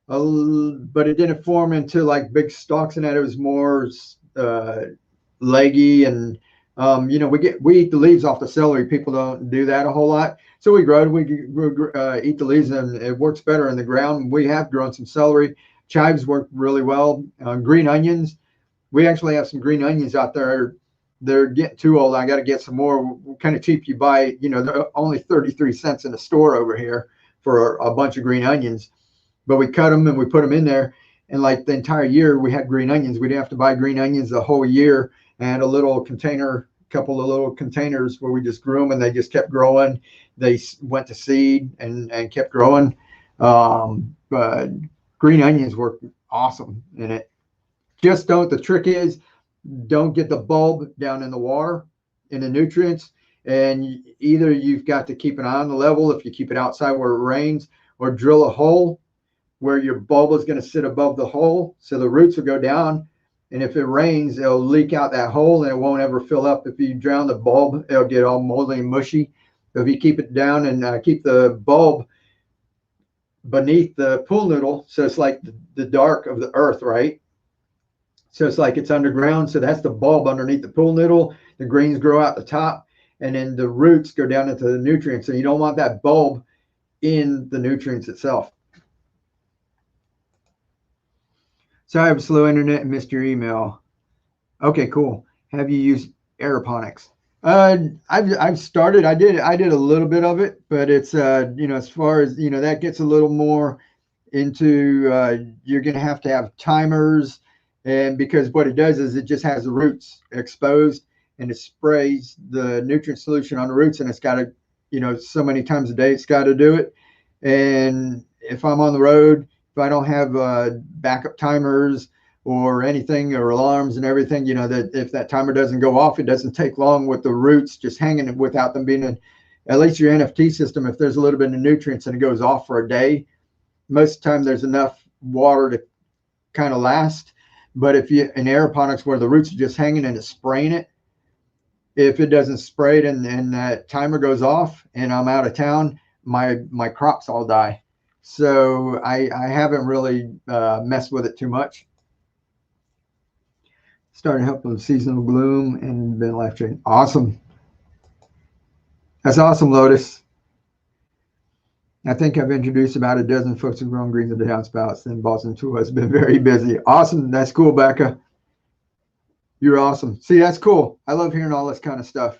but it didn't form into like big stalks, and that it was more leggy, and you know, we eat the leaves off the celery. People don't do that a whole lot, so we grow it. We eat the leaves, and it works better in the ground. We have grown some celery. Chives work really well. Green onions, we actually have some green onions out there. They're getting too old. I got to get some more. Kind of cheap. You buy, you know, they're only 33 cents in the store over here for a bunch of green onions, but we cut them and we put them in there, and like the entire year we had green onions. We didn't have to buy green onions the whole year. And a little container, couple of little containers where we just grew them, and they just kept growing. They went to seed and kept growing. But green onions work awesome in it. Just the trick is, don't get the bulb down in the water, in the nutrients. And either you've got to keep an eye on the level if you keep it outside where it rains, or drill a hole where your bulb is going to sit above the hole, so the roots will go down. And if it rains, it'll leak out that hole, and it won't ever fill up. If you drown the bulb, it'll get all moldy and mushy. So if you keep it down and keep the bulb beneath the pool noodle, so it's like the dark of the earth, right? So it's like it's underground. So that's the bulb underneath the pool noodle. The greens grow out the top, and then the roots go down into the nutrients. So you don't want that bulb in the nutrients itself. So I have slow internet and missed your email. Okay, cool. Have you used aeroponics? I've started. I did a little bit of it, but it's as far as that gets a little more into you're going to have timers, and because what it does is it just has the roots exposed, and it sprays the nutrient solution on the roots, and it's got to so many times a day it's got to do it. And if I'm on the road, if I don't have backup timers or anything or alarms and everything, that if that timer doesn't go off, it doesn't take long with the roots just hanging without them being in, at least your NFT system, if there's a little bit of nutrients and it goes off for a day, most of the time there's enough water to kind of last. But if you in aeroponics where the roots are just hanging and it's spraying it, if it doesn't spray it and that timer goes off and I'm out of town, my crops all die. So I haven't really messed with it too much. Started helping with seasonal bloom and been life changing. Awesome. That's awesome, Lotus. I think I've introduced about a dozen folks who've grown greens into downspouts. And Boston too has been very busy. Awesome. That's cool, Becca. You're awesome. See, that's cool. I love hearing all this kind of stuff.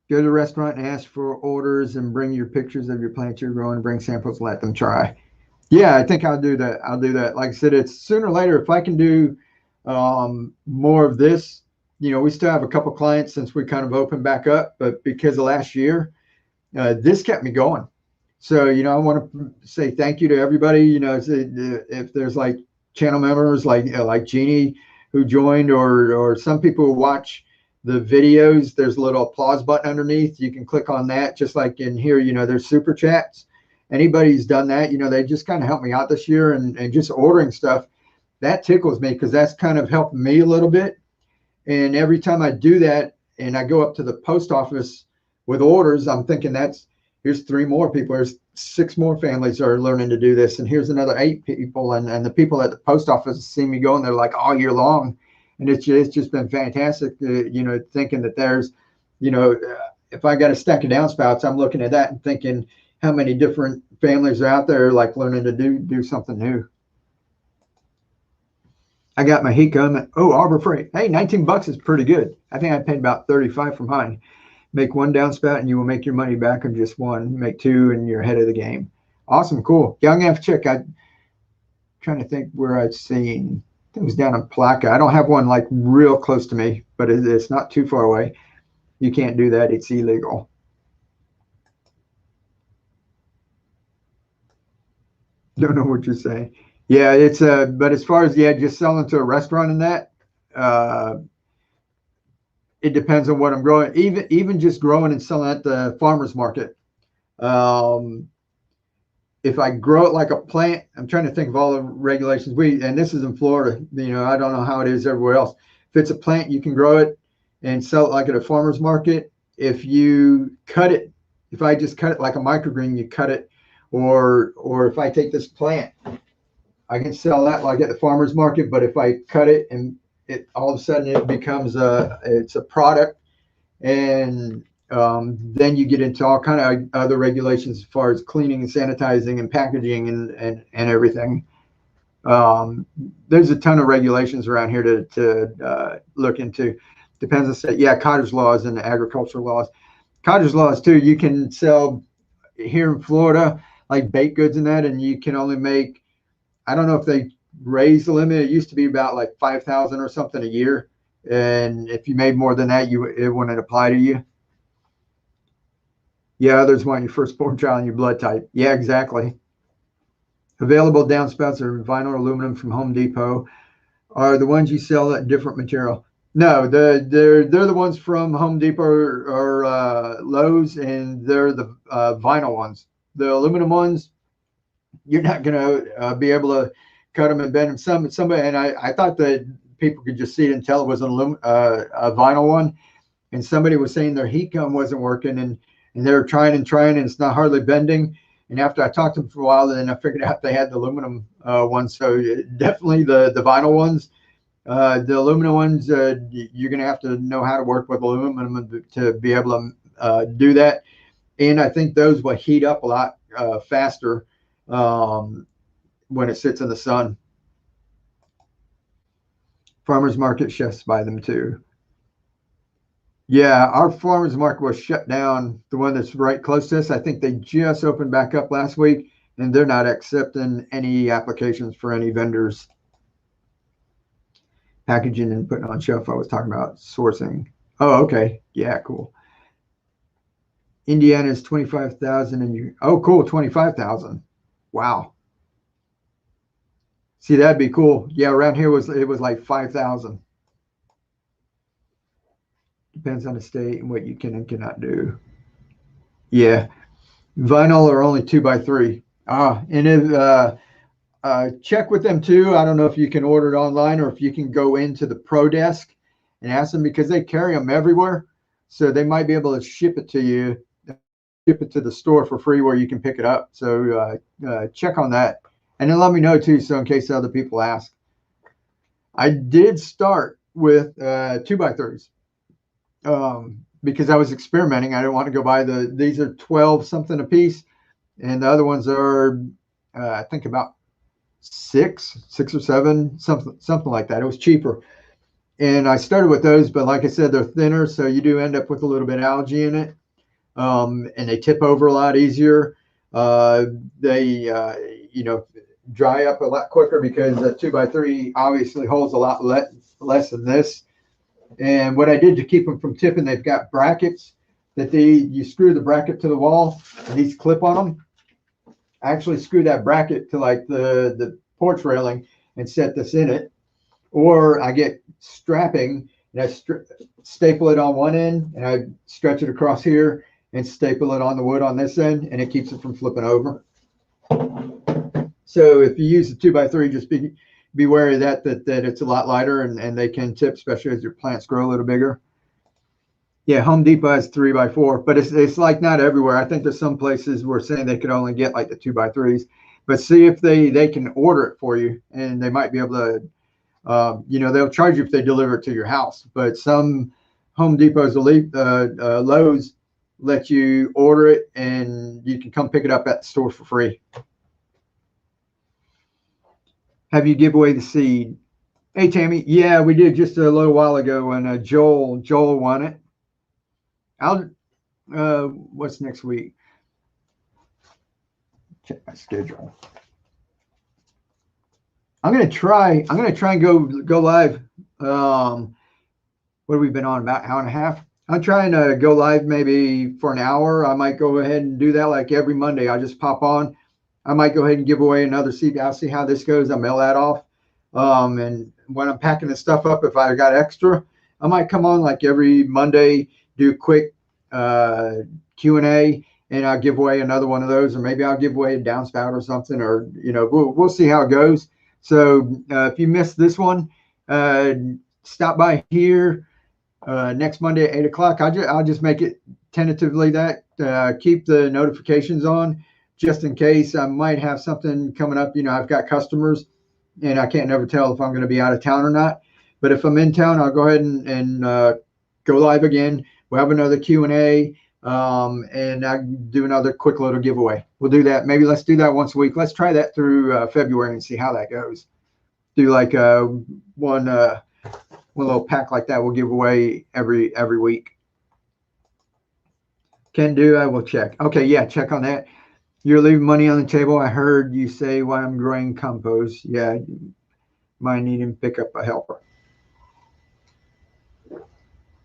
Go to the restaurant and ask for orders and bring your pictures of your plants you're growing and bring samples and let them try. Yeah, I think I'll do that. I'll do that. Like I said, it's sooner or later, if I can do more of this, we still have a couple clients since we kind of opened back up, but because of last year, this kept me going. So, I want to say thank you to everybody, if there's like channel members like Jeannie who joined or some people who watch the videos, there's a little applause button underneath. You can click on that, just like in here, there's super chats. Anybody who's done that, they just kind of helped me out this year and just ordering stuff. That tickles me because that's kind of helped me a little bit. And every time I do that and I go up to the post office with orders, I'm thinking here's 3 more people. There's 6 more families are learning to do this. And here's another 8 people. And the people at the post office see me going there like all year long. And it's just been fantastic, thinking that there's, if I got a stack of downspouts, I'm looking at that and thinking how many different families are out there like learning to do something new. I got my heat gun. Oh, Arbor Freight. Hey, $19 is pretty good. I think I paid about $35 for mine. Make 1 downspout and you will make your money back on just 1. Make 2 and you're ahead of the game. Awesome, cool. Yeah, I'm gonna have to check. I'm trying to think where I've seen. I think it was down in Placa. I don't have one like real close to me, but it's not too far away. You can't do that. It's illegal. Don't know what you're saying. Yeah, it's but as far as just selling to a restaurant and that, it depends on what I'm growing. Even just growing and selling at the farmer's market. If I grow it like a plant, I'm trying to think of all the regulations. And this is in Florida. I don't know how it is everywhere else. If it's a plant, you can grow it and sell it like at a farmer's market. If you cut it, if I just cut it like a microgreen, you cut it, or if I take this plant, I can sell that like at the farmer's market. But if I cut it and it all of a sudden it becomes it's a product, and then you get into all kind of other regulations as far as cleaning and sanitizing and packaging and everything. There's a ton of regulations around here to look into. Depends on state. Yeah, cottage laws and agricultural laws. Cottage laws too. You can sell here in Florida like baked goods and that, and you can only make, I don't know if they raised the limit. It used to be about like 5,000 or something a year. And if you made more than that, it wouldn't apply to you. Yeah, others want your firstborn child and your blood type. Yeah, exactly. Available downspouts are vinyl or aluminum from Home Depot. Are the ones you sell at different material? No, they're the ones from Home Depot or Lowe's, and they're the vinyl ones. The aluminum ones, you're not going to be able to cut them and bend them. And I thought that people could just see it and tell it was a vinyl one. And somebody was saying their heat gun wasn't working, and they were trying and it's not hardly bending. And after I talked to them for a while, then I figured out they had the aluminum ones. So definitely the vinyl ones. The aluminum ones, you're going to have to know how to work with aluminum to be able to do that. And I think those will heat up a lot faster when it sits in the sun. Farmers market chefs buy them too. Yeah, our farmers market was shut down. The one that's right close to us, I think they just opened back up last week, and they're not accepting any applications for any vendors. Packaging and putting on shelf. I was talking about sourcing. Oh, okay. Yeah, cool. Indiana is 25,000 and you, oh, cool. 25,000. Wow. See, that'd be cool. Yeah, around here it was like 5,000. Depends on the state and what you can and cannot do. Yeah. Vinyl are only 2x3. And if check with them too. I don't know if you can order it online or if you can go into the pro desk and ask them, because they carry them everywhere. So they might be able to ship it to you, ship it to the store for free where you can pick it up. So check on that. And then let me know too, so in case other people ask. I did start with 2x3s because I was experimenting. I didn't want to go buy these are 12 something a piece. And the other ones are, I think about six or seven, something like that. It was cheaper. And I started with those, but like I said, they're thinner. So you do end up with a little bit of algae in it. And they tip over a lot easier. They, dry up a lot quicker because the 2x3 obviously holds a lot less than this. And what I did to keep them from tipping, they've got brackets that you screw the bracket to the wall and these clip on them. I actually screw that bracket to like the porch railing and set this in it. Or I get strapping and I staple it on one end and I stretch it across here and staple it on the wood on this end, and it keeps it from flipping over. So if you use the 2x3, just be wary of that it's a lot lighter and they can tip, especially as your plants grow a little bigger. Yeah, Home Depot has 3x4, but it's like not everywhere. I think there's some places where saying they could only get like the 2x3s, but see if they can order it for you, and they might be able to, they'll charge you if they deliver it to your house. But some Home Depots, Lowe's let you order it and you can come pick it up at the store for free. Have you give away the seed? Hey, Tammy. Yeah, we did just a little while ago, and Joel won it. What's next week? Check my schedule. I'm gonna try and go live. What have we been on, about an hour and a half? I'm trying to go live maybe for an hour. I might go ahead and do that like every Monday. I just pop on. I might go ahead and give away another seed. I'll see how this goes. I'll mail that off. And when I'm packing the stuff up, if I got extra, I might come on like every Monday, do a quick Q&A, and I'll give away another one of those, or maybe I'll give away a downspout or something, or we'll see how it goes. So if you missed this one, stop by here next Monday at 8 o'clock. I'll just make it tentatively that keep the notifications on just in case. I might have something coming up. I've got customers and I can't never tell if I'm going to be out of town or not. But if I'm in town, I'll go ahead and go live again. We'll have another Q&A and I'll do another quick little giveaway. We'll do that. Maybe let's do that once a week. Let's try that through February and see how that goes. Do like one little pack like that. We'll give away every week. Can do. I will check. Okay, yeah, check on that. You're leaving money on the table. I heard you say while I'm growing compost. Yeah, might need to pick up a helper.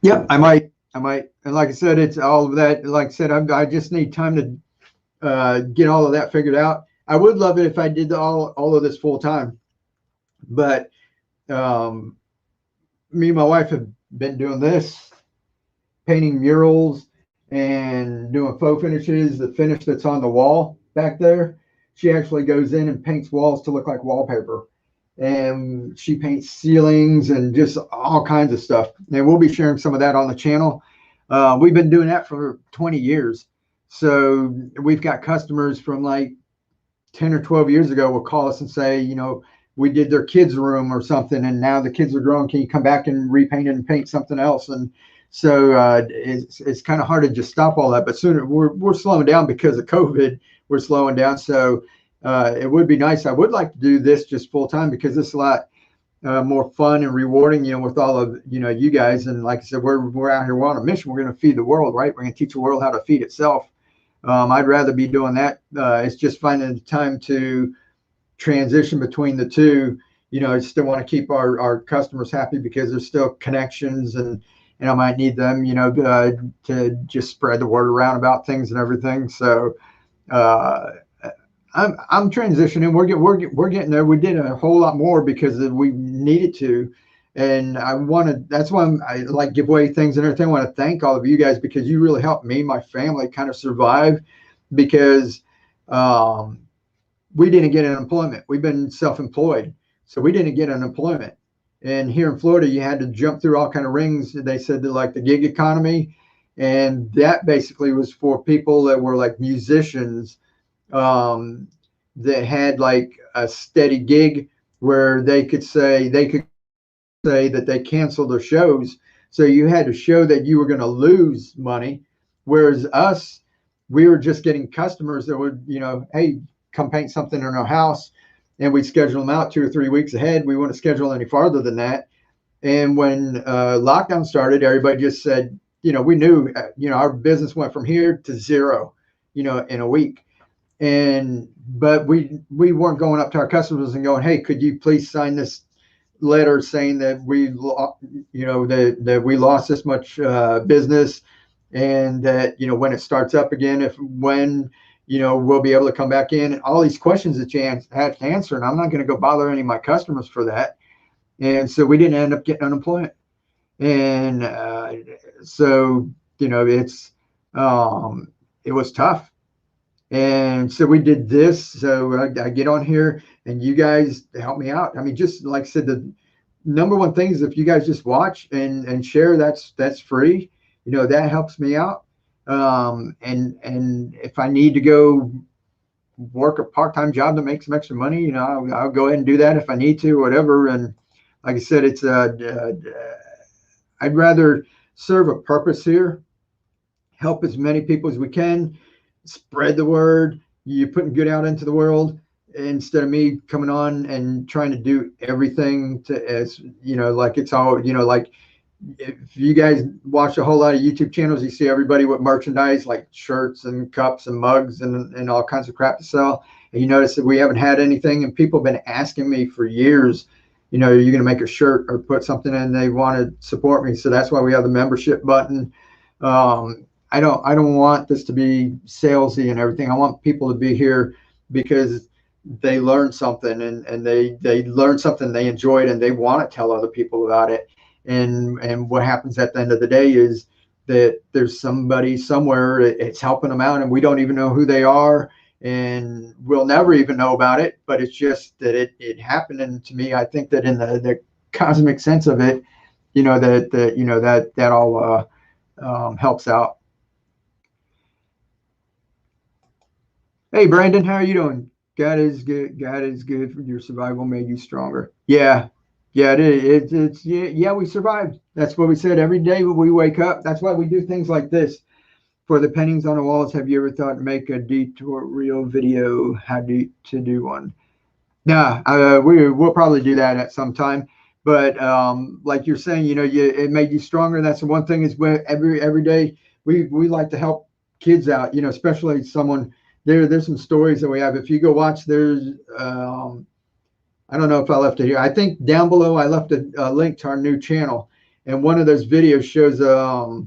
Yep, I might. And like I said, it's all of that. Like I said, I just need time to get all of that figured out. I would love it if I did all of this full time, but me and my wife have been doing this, painting murals and doing faux finishes. The finish that's on the wall back there, she actually goes in and paints walls to look like wallpaper. And she paints ceilings and just all kinds of stuff. And we'll be sharing some of that on the channel. We've been doing that for 20 years. So we've got customers from like 10 or 12 years ago will call us and say, we did their kids' room or something, and now the kids are grown. Can you come back and repaint it and paint something else? And so it's kind of hard to just stop all that. But sooner we're slowing down because of COVID. We're slowing down. So it would be nice. I would like to do this just full time because it's a lot more fun and rewarding, with all of you guys. And like I said, we're out here. We're on a mission. We're going to feed the world, right? We're going to teach the world how to feed itself. I'd rather be doing that. It's just finding the time to transition between the two. I still want to keep our customers happy because there's still connections, and I might need them, to just spread the word around about things and everything. So I'm transitioning. We're getting there. We did a whole lot more because we needed to. And that's why I like give away things and everything. I want to thank all of you guys because you really helped me, my family kind of survive because we didn't get unemployment. We've been self-employed. So we didn't get unemployment. And here in Florida, you had to jump through all kind of rings. They said that like the gig economy. And that basically was for people that were like musicians that had like a steady gig where they could say that they canceled their shows. So you had to show that you were going to lose money. Whereas us, we were just getting customers that would, hey, come paint something in our house, and we'd schedule them out 2 or 3 weeks ahead. We wouldn't schedule any farther than that. And when lockdown started, everybody just said, we knew, our business went from here to zero, in a week. But we weren't going up to our customers and going, hey, could you please sign this letter saying that that we lost this much business, and that when it starts up again, when we'll be able to come back in, and all these questions that you have to answer. And I'm not going to go bother any of my customers for that. And so we didn't end up getting unemployment. And so it's it was tough. And so we did this. So I get on here and you guys help me out. I mean, just like I said, the number one thing is if you guys just watch and share, that's free. That helps me out. And if I need to go work a part-time job to make some extra money, I'll go ahead and do that if I need to, or whatever. And like I said, it's I'd rather serve a purpose here, help as many people as we can, spread the word. You're putting good out into the world instead of me coming on and trying to do everything like it's all, like if you guys watch a whole lot of YouTube channels, you see everybody with merchandise like shirts and cups and mugs and all kinds of crap to sell. And you notice that we haven't had anything, and people have been asking me for years, are you going to make a shirt or put something in? They want to support me. So that's why we have the membership button. I don't want this to be salesy and everything. I want people to be here because they learned something and they learned something they enjoyed and they want to tell other people about it. And what happens at the end of the day is that there's somebody somewhere, it's helping them out, and we don't even know who they are, and we'll never even know about it. But it's just that it happened. And to me, I think that in the cosmic sense of it, that all helps out. Hey, Brandon, how are you doing? God is good. God is good. Your survival made you stronger. Yeah. Yeah, it's yeah, we survived. That's what we said every day when we wake up. That's why we do things like this. For the paintings on the walls, have you ever thought to make a tutorial video how to do one? Nah, we'll probably do that at some time. But like you're saying, it made you stronger. That's the one thing is every day we like to help kids out, especially someone. There's some stories that we have. If you go watch, there's I don't know if I left it here. I think down below I left a link to our new channel, and one of those videos shows I'll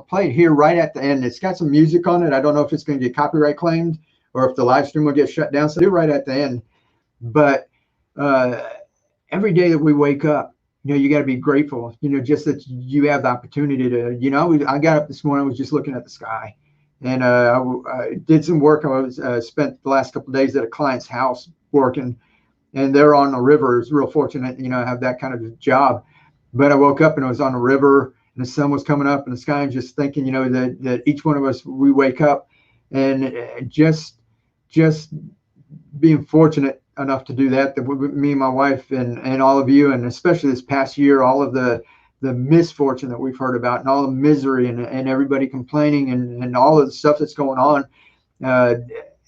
play it here right at the end. It's got some music on it. I don't know if it's going to get copyright claimed or if the live stream will get shut down. So do right at the end. But every day that we wake up, you got to be grateful, just that you have the opportunity to, I got up this morning, was just looking at the sky, and I did some work. I was spent the last couple of days at a client's house working, and they're on the river. It's real fortunate, I have that kind of job. But I woke up and I was on the river, and the sun was coming up in the sky, and just thinking, you know, that each one of us, we wake up, and just being fortunate enough to do that, me and my wife and all of you, and especially this past year, all of the misfortune that we've heard about, and all the misery, and everybody complaining, and all of the stuff that's going on,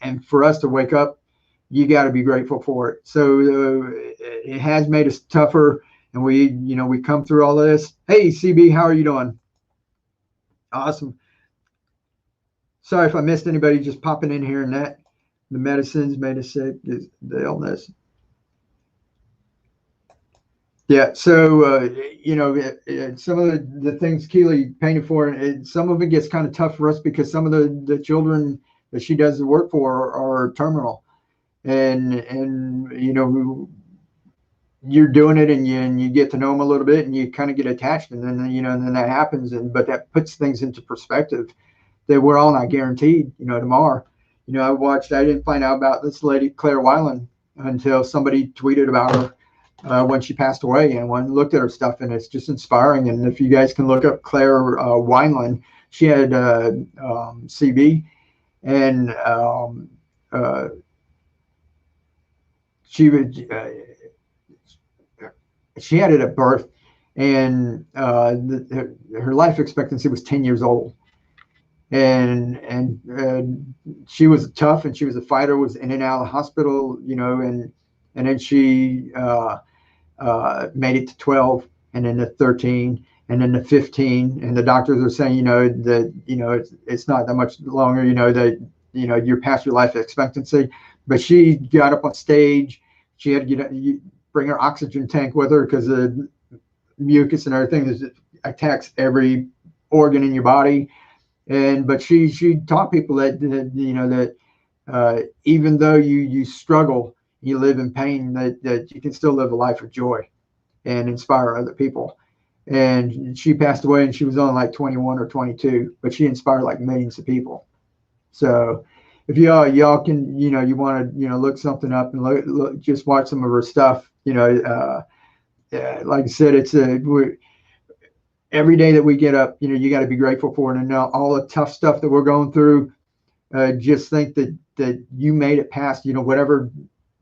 and for us to wake up, you got to be grateful for it. So it has made us tougher, and we come through all of this. Hey, CB, how are you doing? Awesome. Sorry if I missed anybody just popping in here, and that the medicines made us sick, is the illness. Yeah, so some of the things Keely painted for, some of it gets kind of tough for us because some of the children that she does the work for are terminal, and you know, you're doing it, and you get to know them a little bit, and you kind of get attached, and then and then that happens, but that puts things into perspective that we're all not guaranteed, tomorrow. I didn't find out about this lady Claire Weiland until somebody tweeted about her when she passed away, and when I looked at her stuff, and it's just inspiring. And if you guys can look up Claire Wineland, she had CB, and she had it at birth, and her life expectancy was 10 years old. And she was tough, and she was a fighter, was in and out of the hospital, and then she made it to 12, and then to 13, and then to 15, and the doctors are saying, that it's not that much longer, that you're past your life expectancy. But she got up on stage. She had to bring her oxygen tank with her because the mucus and everything attacks every organ in your body. But she taught people that even though you struggle, you live in pain, that you can still live a life of joy and inspire other people. And she passed away, and she was only like 21 or 22, but she inspired like millions of people. So if y'all can, you want to, look something up and look, just watch some of her stuff. Like I said, it's every day that we get up, you got to be grateful for it. And now all the tough stuff that we're going through, just think that you made it past, whatever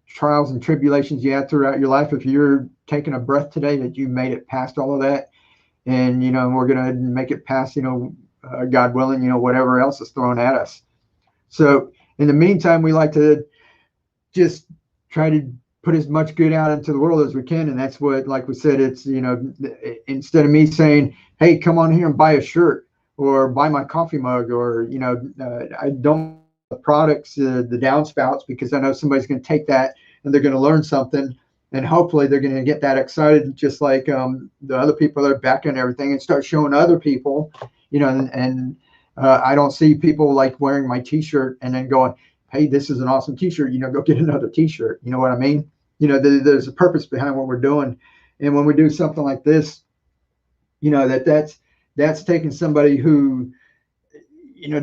trials and tribulations you had throughout your life. If you're taking a breath today, that you made it past all of that. And, we're going to make it past, God willing, whatever else is thrown at us. So in the meantime, we like to just try to put as much good out into the world as we can. And that's what, like we said, it's, instead of me saying, hey, come on here and buy a shirt or buy my coffee mug, or, I don't the products, the downspouts, because I know somebody's going to take that and they're going to learn something, and hopefully they're going to get that excited, just like the other people that are backing everything, and start showing other people, and I don't see people like wearing my t-shirt and then going, hey, this is an awesome t-shirt, go get another t-shirt. You know what I mean? There's a purpose behind what we're doing. And when we do something like this, that's taking somebody who,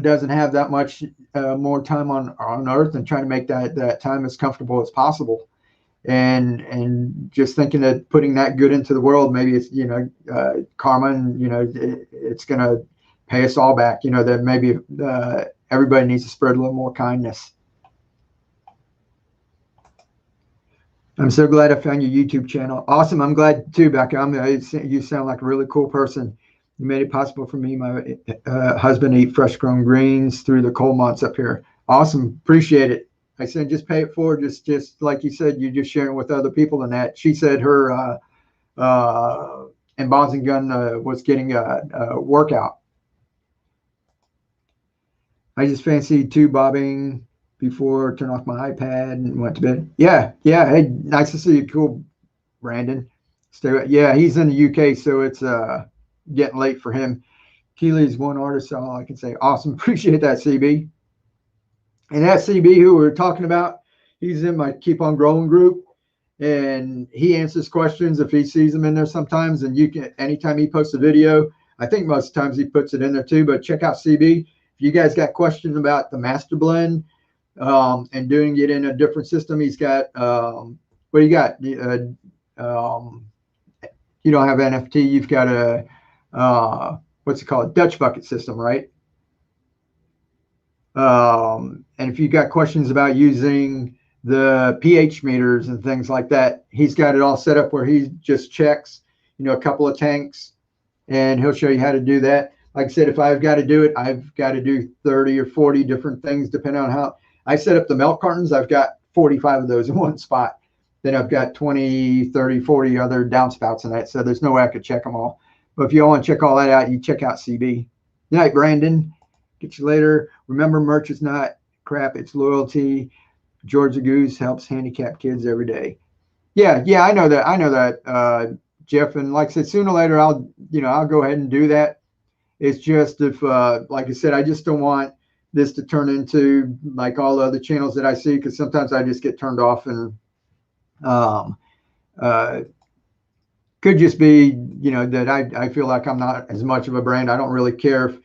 doesn't have that much more time on earth, and trying to make that time as comfortable as possible. And just thinking that putting that good into the world, maybe it's, karma, and, it's going to pay us all back, that maybe everybody needs to spread a little more kindness. I'm so glad I found your YouTube channel. Awesome. I'm glad too, Becca. You sound like a really cool person. You made it possible for me, my husband, to eat fresh grown greens through the cold months up here. Awesome. Appreciate it. I said, just pay it forward. Just like you said, you're just sharing with other people than that. She said her embossing gun was getting a workout. I just fancied tube bobbing before turn off my iPad and went to bed. Yeah. Hey, nice to see you. Cool, Brandon. Yeah, he's in the UK, so it's getting late for him. Keely's one artist, all I can say. Awesome. Appreciate that, CB. And that CB who we're talking about, he's in my Keep On Growing group, and he answers questions if he sees them in there sometimes. And you can, anytime he posts a video, I think most times he puts it in there too, but check out CB. If you guys got questions about the master blend and doing it in a different system, he's got, what do you got? You don't have NFT. You've got a what's it called? Dutch bucket system, right? And if you got questions about using the pH meters and things like that, he's got it all set up where he just checks, a couple of tanks, and he'll show you how to do that. Like I said, if I've got to do it, I've got to do 30 or 40 different things depending on how I set up the milk cartons. I've got 45 of those in one spot. Then I've got 20, 30, 40 other downspouts in that. So there's no way I could check them all. But if you all want to check all that out, you check out CB. Good night, Brandon. Get you later. Remember, merch is not crap. It's loyalty. Georgia Goose helps handicapped kids every day. Yeah, I know that, Jeff. And like I said, sooner or later, I'll go ahead and do that. It's just if, like I said, I just don't want this to turn into like all the other channels that I see, because sometimes I just get turned off, and could just be, that I feel like I'm not as much of a brand. I don't really care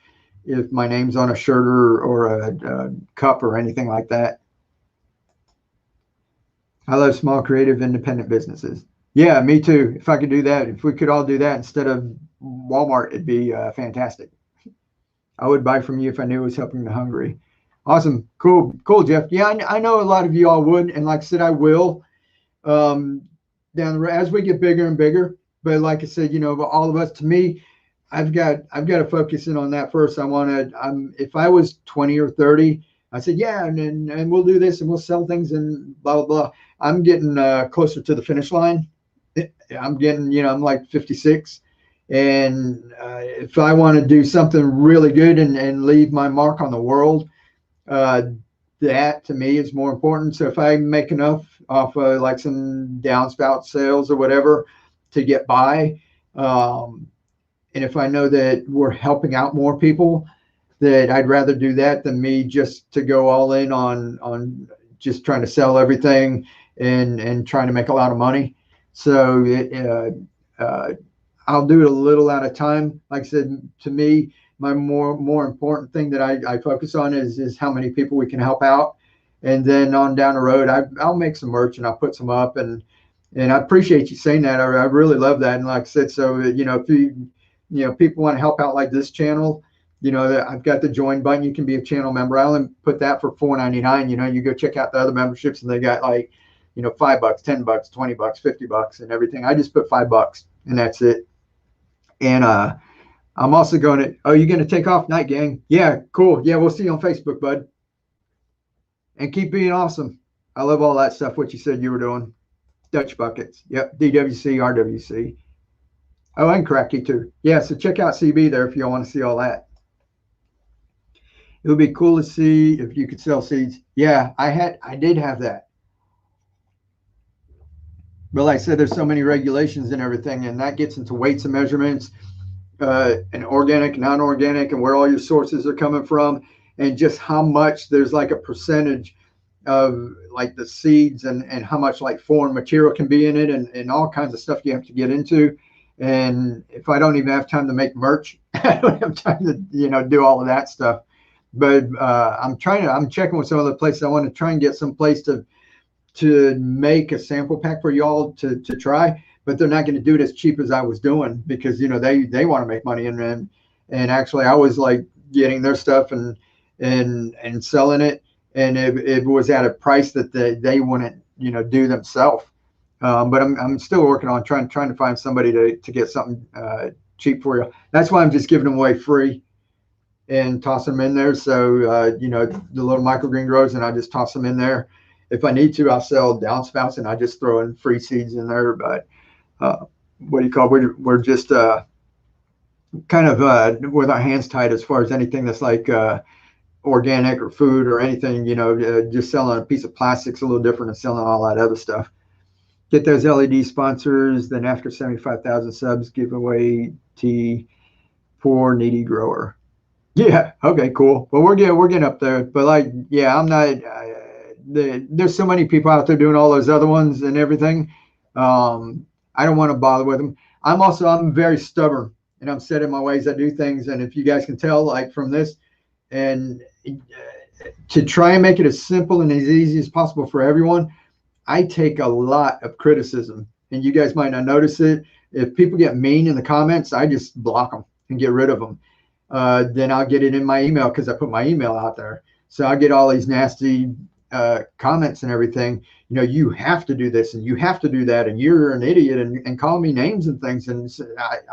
if my name's on a shirt or a cup or anything like that. I love small, creative, independent businesses. Yeah, me too. If I could do that, if we could all do that instead of Walmart, it'd be fantastic. I would buy from you if I knew it was helping the hungry. Awesome. Cool, Jeff. Yeah, I know a lot of you all would. And like I said, I will down the road as we get bigger and bigger. But like I said, all of us, to me, I've got to focus in on that first. If I was 20 or 30, I said, yeah, and we'll do this and we'll sell things and blah, blah, blah. I'm getting closer to the finish line. I'm getting, I'm like 56. And if I want to do something really good and leave my mark on the world, that to me is more important. So if I make enough off of like some downspout sales or whatever to get by, and if I know that we're helping out more people, that I'd rather do that than me just to go all in on just trying to sell everything and trying to make a lot of money. So I'll do it a little at a time. Like I said, to me, my more important thing that I focus on is how many people we can help out. And then on down the road, I'll make some merch and I'll put some up. And I appreciate you saying that. I really love that. And like I said, so, if people want to help out like this channel, I've got the join button. You can be a channel member. I only put that for $4.99. You go check out the other memberships and they got like, $5, $10, $20, $50 and everything. I just put $5 and that's it. And I'm also going to, you're going to take off, night gang? Yeah, cool. Yeah, we'll see you on Facebook, bud. And keep being awesome. I love all that stuff, what you said you were doing. Dutch buckets. Yep, DWC, RWC. Oh, and Cracky too. Yeah, so check out CB there if you want to see all that. It would be cool to see if you could sell seeds. Yeah, I did have that. But like I said, there's so many regulations and everything, and that gets into weights and measurements, and organic, non-organic, and where all your sources are coming from, and just how much there's like a percentage of like the seeds and how much like foreign material can be in it, and all kinds of stuff you have to get into. And if I don't even have time to make merch, I don't have time to do all of that stuff. But I'm checking with some other places. I want to try and get some place to make a sample pack for y'all to try, but they're not going to do it as cheap as I was doing, because they want to make money, and actually I was like getting their stuff and selling it, and it was at a price that they wouldn't do themselves. But I'm still working on trying to find somebody to get something cheap for you. That's why I'm just giving them away free and tossing them in there. So the little microgreen grows, and I just toss them in there. If I need to, I'll sell downspouts and I just throw in free seeds in there. But what do you call it? We're just kind of with our hands tied as far as anything that's like organic or food or anything. Just selling a piece of plastic's a little different than selling all that other stuff. Get those LED sponsors. Then after 75,000 subs, give away tea for needy grower. Yeah. Okay. Cool. Well, we're getting up there. But like, yeah, I'm not. There's so many people out there doing all those other ones and everything. I don't want to bother with them. I'm very stubborn, and I'm set in my ways. I do things, and if you guys can tell, like from this, and to try and make it as simple and as easy as possible for everyone, I take a lot of criticism, and you guys might not notice it. If people get mean in the comments, I just block them. and get rid of them. Then I'll get it in my email because I put my email out there. So I get all these nasty comments and everything. You know, you have to do this and you have to do that, and you're an idiot, and call me names and things. And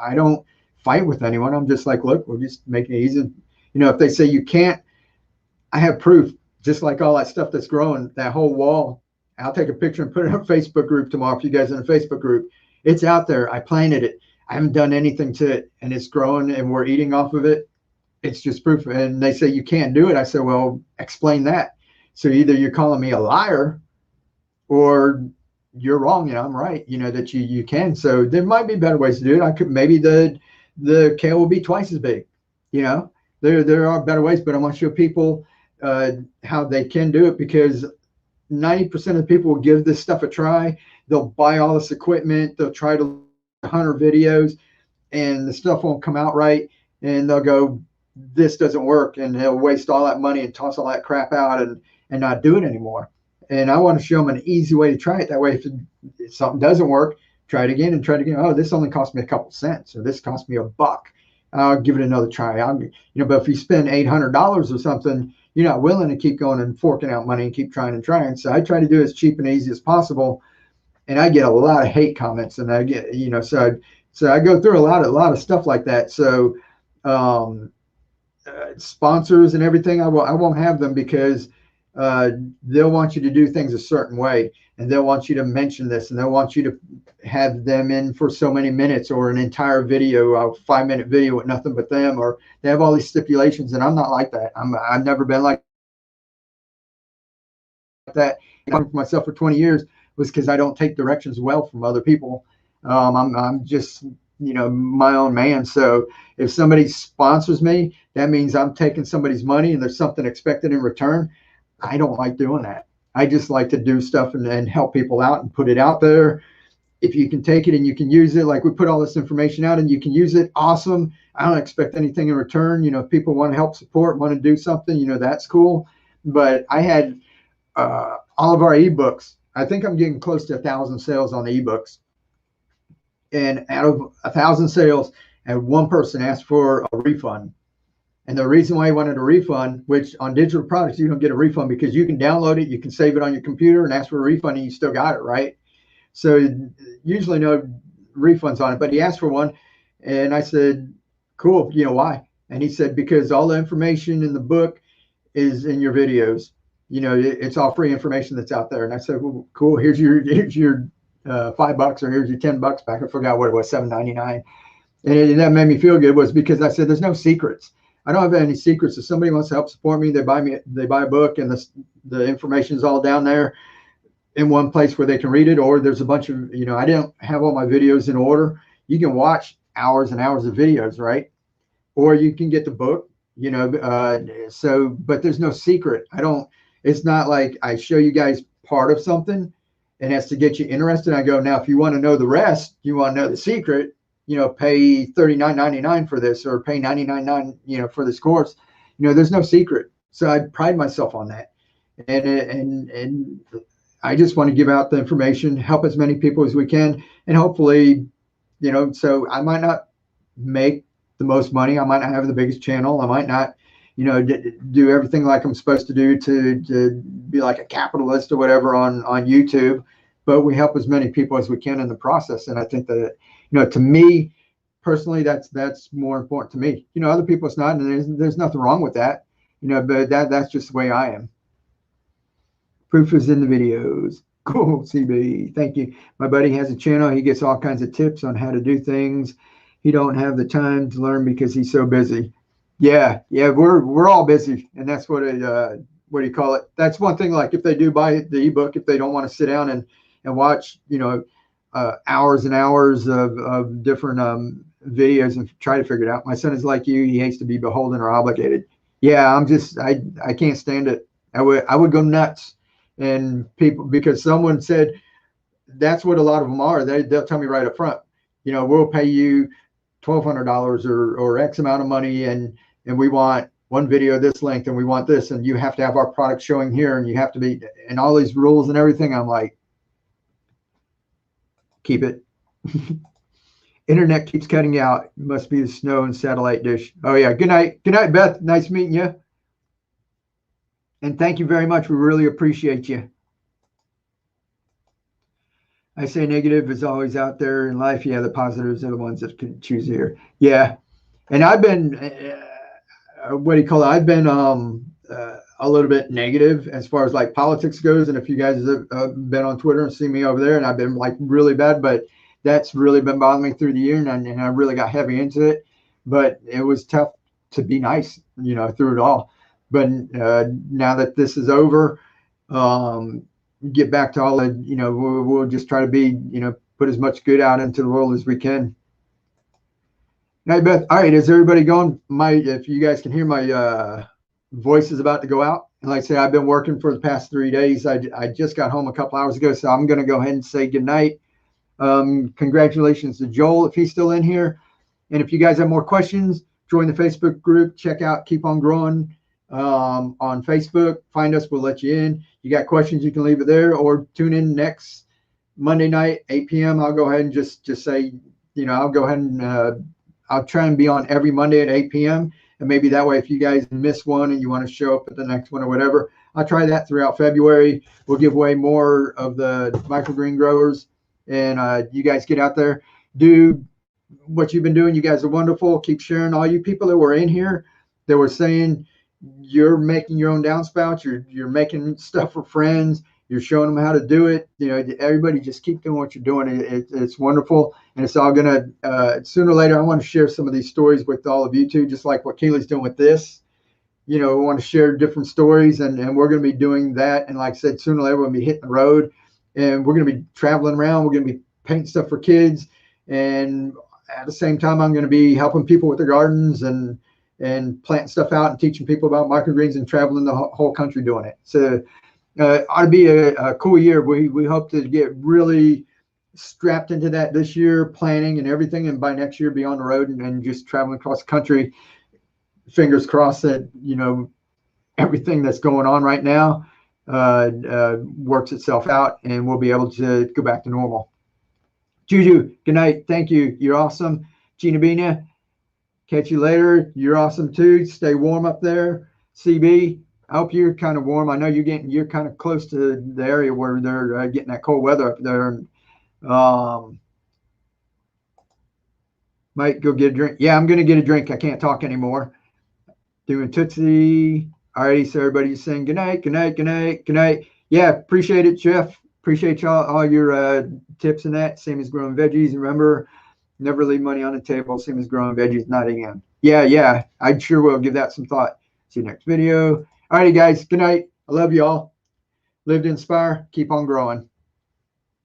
I don't fight with anyone. I'm just like, look, we're just making it easy. You know, if they say you can't, I have proof. Just like all that stuff that's growing, that whole wall. I'll take a picture and put it in a Facebook group tomorrow. If you guys are in a Facebook group, it's out there. I planted it. I haven't done anything to it, and it's growing, and we're eating off of it. It's just proof. And they say you can't do it. I said, well, explain that. So either you're calling me a liar, or you're wrong and I'm right. You know that you can. So there might be better ways to do it. I could, maybe the kale will be twice as big. You know, there are better ways, but I want to show people how they can do it, because 90% of the people will give this stuff a try. They'll buy all this equipment. They'll try to 100 videos, and the stuff won't come out right. And they'll go, this doesn't work. And they'll waste all that money and toss all that crap out and not do it anymore. And I want to show them an easy way to try it. That way, if something doesn't work, try it again and try it again. Oh, this only cost me a couple cents, or this cost me $1. I'll give it another try. But if you spend $800 or something, you're not willing to keep going and forking out money and keep trying and trying. So I try to do it as cheap and easy as possible. And I get a lot of hate comments, and I get, so I go through a lot of stuff like that. So sponsors and everything, I won't have them, because they'll want you to do things a certain way, and they'll want you to mention this, and they'll want you to have them in for so many minutes, or an entire video, a 5-minute video with nothing but them, or they have all these stipulations. And I'm not like that. I've never been like that. For myself for 20 years was because I don't take directions well from other people. I'm just, my own man. So if somebody sponsors me, that means I'm taking somebody's money and there's something expected in return. I don't like doing that. I just like to do stuff and help people out and put it out there. If you can take it and you can use it, like we put all this information out and you can use it, awesome. I don't expect anything in return. If people want to help support, want to do something, that's cool. But I had all of our ebooks. I think I'm getting close to 1,000 sales on the ebooks. And out of 1,000 sales, I had one person ask for a refund. And the reason why he wanted a refund, which on digital products, you don't get a refund because you can download it, you can save it on your computer and ask for a refund, and you still got it, right? So usually no refunds on it, but he asked for one. And I said, cool, why? And he said, because all the information in the book is in your videos. It's all free information that's out there. And I said, well, cool, here's your $5, or here's your $10 back. I forgot what it was, $7.99. And that made me feel good, was because I said, there's no secrets. I don't have any secrets. If somebody wants to help support me, they buy a book, and the information is all down there in one place where they can read it. Or there's a bunch of, I didn't have all my videos in order. You can watch hours and hours of videos, right? Or you can get the book, but there's no secret. It's not like I show you guys part of something and has to get you interested. I go, now, if you want to know the rest, you want to know the secret, pay $39.99 for this, or pay $99.99, for this course. There's no secret. So I pride myself on that. And I just want to give out the information, help as many people as we can. And hopefully, so I might not make the most money. I might not have the biggest channel. I might not, do everything like I'm supposed to do to be like a capitalist or whatever on YouTube, but we help as many people as we can in the process. And I think that, to me personally, that's more important to me. Other people it's not, and there's nothing wrong with that, but that's just the way I am. Proof is in the videos. Cool, CB. Thank you. My buddy has a channel. He gets all kinds of tips on how to do things. He don't have the time to learn because he's so busy. Yeah, we're all busy, and that's what do you call it? That's one thing. Like if they do buy the ebook, if they don't want to sit down and watch, hours and hours of different videos and try to figure it out. My son is like you. He hates to be beholden or obligated. Yeah, I can't stand it. I would go nuts. And people, because someone said, that's what a lot of them are. They'll tell me right up front, we'll pay you $1,200 or X amount of money, and we want one video this length, and we want this, and you have to have our product showing here, and you have to be, and all these rules and everything. I'm like, keep it. Internet keeps cutting out. Must be the snow and satellite dish. Oh yeah. Good night. Good night, Beth. Nice meeting you. And thank you very much. We really appreciate you. I say negative is always out there in life. Yeah, the positives are the ones that can choose here. Yeah. And I've been, what do you call it? I've been a little bit negative as far as like politics goes. And if you guys have been on Twitter and seen me over there, and I've been like really bad, but that's really been bothering me through the year. And I really got heavy into it. But it was tough to be nice, you know, through it all. But now that this is over, get back to all the, you know, we'll just try to be, you know, put as much good out into the world as we can. Hey, Beth. All right. Is everybody going? If you guys can hear, my voice is about to go out. And like I say, I've been working for the past 3 days. I just got home a couple hours ago, so I'm going to go ahead and say good night. Congratulations to Joel, if he's still in here. And if you guys have more questions, join the Facebook group. Check out Keep On Growing on Facebook. Find us. We'll let you in. You got questions, you can leave it there, or tune in next Monday night, 8 p.m. I'll go ahead and just say, you know, I'll go ahead and I'll try and be on every Monday at 8 p.m. And maybe that way, if you guys miss one and you want to show up at the next one or whatever, I'll try that throughout February. We'll give away more of the microgreen growers, and you guys get out there, do what you've been doing. You guys are wonderful. Keep sharing. All you people that were in here that were saying you're making your own downspouts, you're making stuff for friends, you're showing them how to do it. You know, everybody just keep doing what you're doing. It's wonderful, and it's all gonna sooner or later. I want to share some of these stories with all of you too, just like what Keely's doing with this. You know, we want to share different stories, and we're going to be doing that. And like I said, sooner or later we're going to be hitting the road, and we're going to be traveling around. We're going to be painting stuff for kids, and at the same time, I'm going to be helping people with their gardens and planting stuff out and teaching people about microgreens and traveling the whole country doing it. So ought to be a cool year. We hope to get really strapped into that this year, planning and everything, and by next year be on the road and just traveling across the country. Fingers crossed that, you know, everything that's going on right now works itself out and we'll be able to go back to normal. Juju, good night. Thank you. You're awesome. Gina Bina, catch you later. You're awesome too. Stay warm up there. CB, I hope you're kind of warm. I know you're kind of close to the area where they're getting that cold weather up there. Might go get a drink. Yeah, I'm going to get a drink. I can't talk anymore. Doing Tootsie. All righty, so everybody's saying good night, good night, good night, good night. Yeah, appreciate it, Jeff. Appreciate y'all, all your tips and that. Same as growing veggies. Remember, never leave money on the table. Same as growing veggies, not again. Yeah, I sure will give that some thought. See you next video. All righty, guys. Good night. I love you all. Live to inspire. Keep on growing.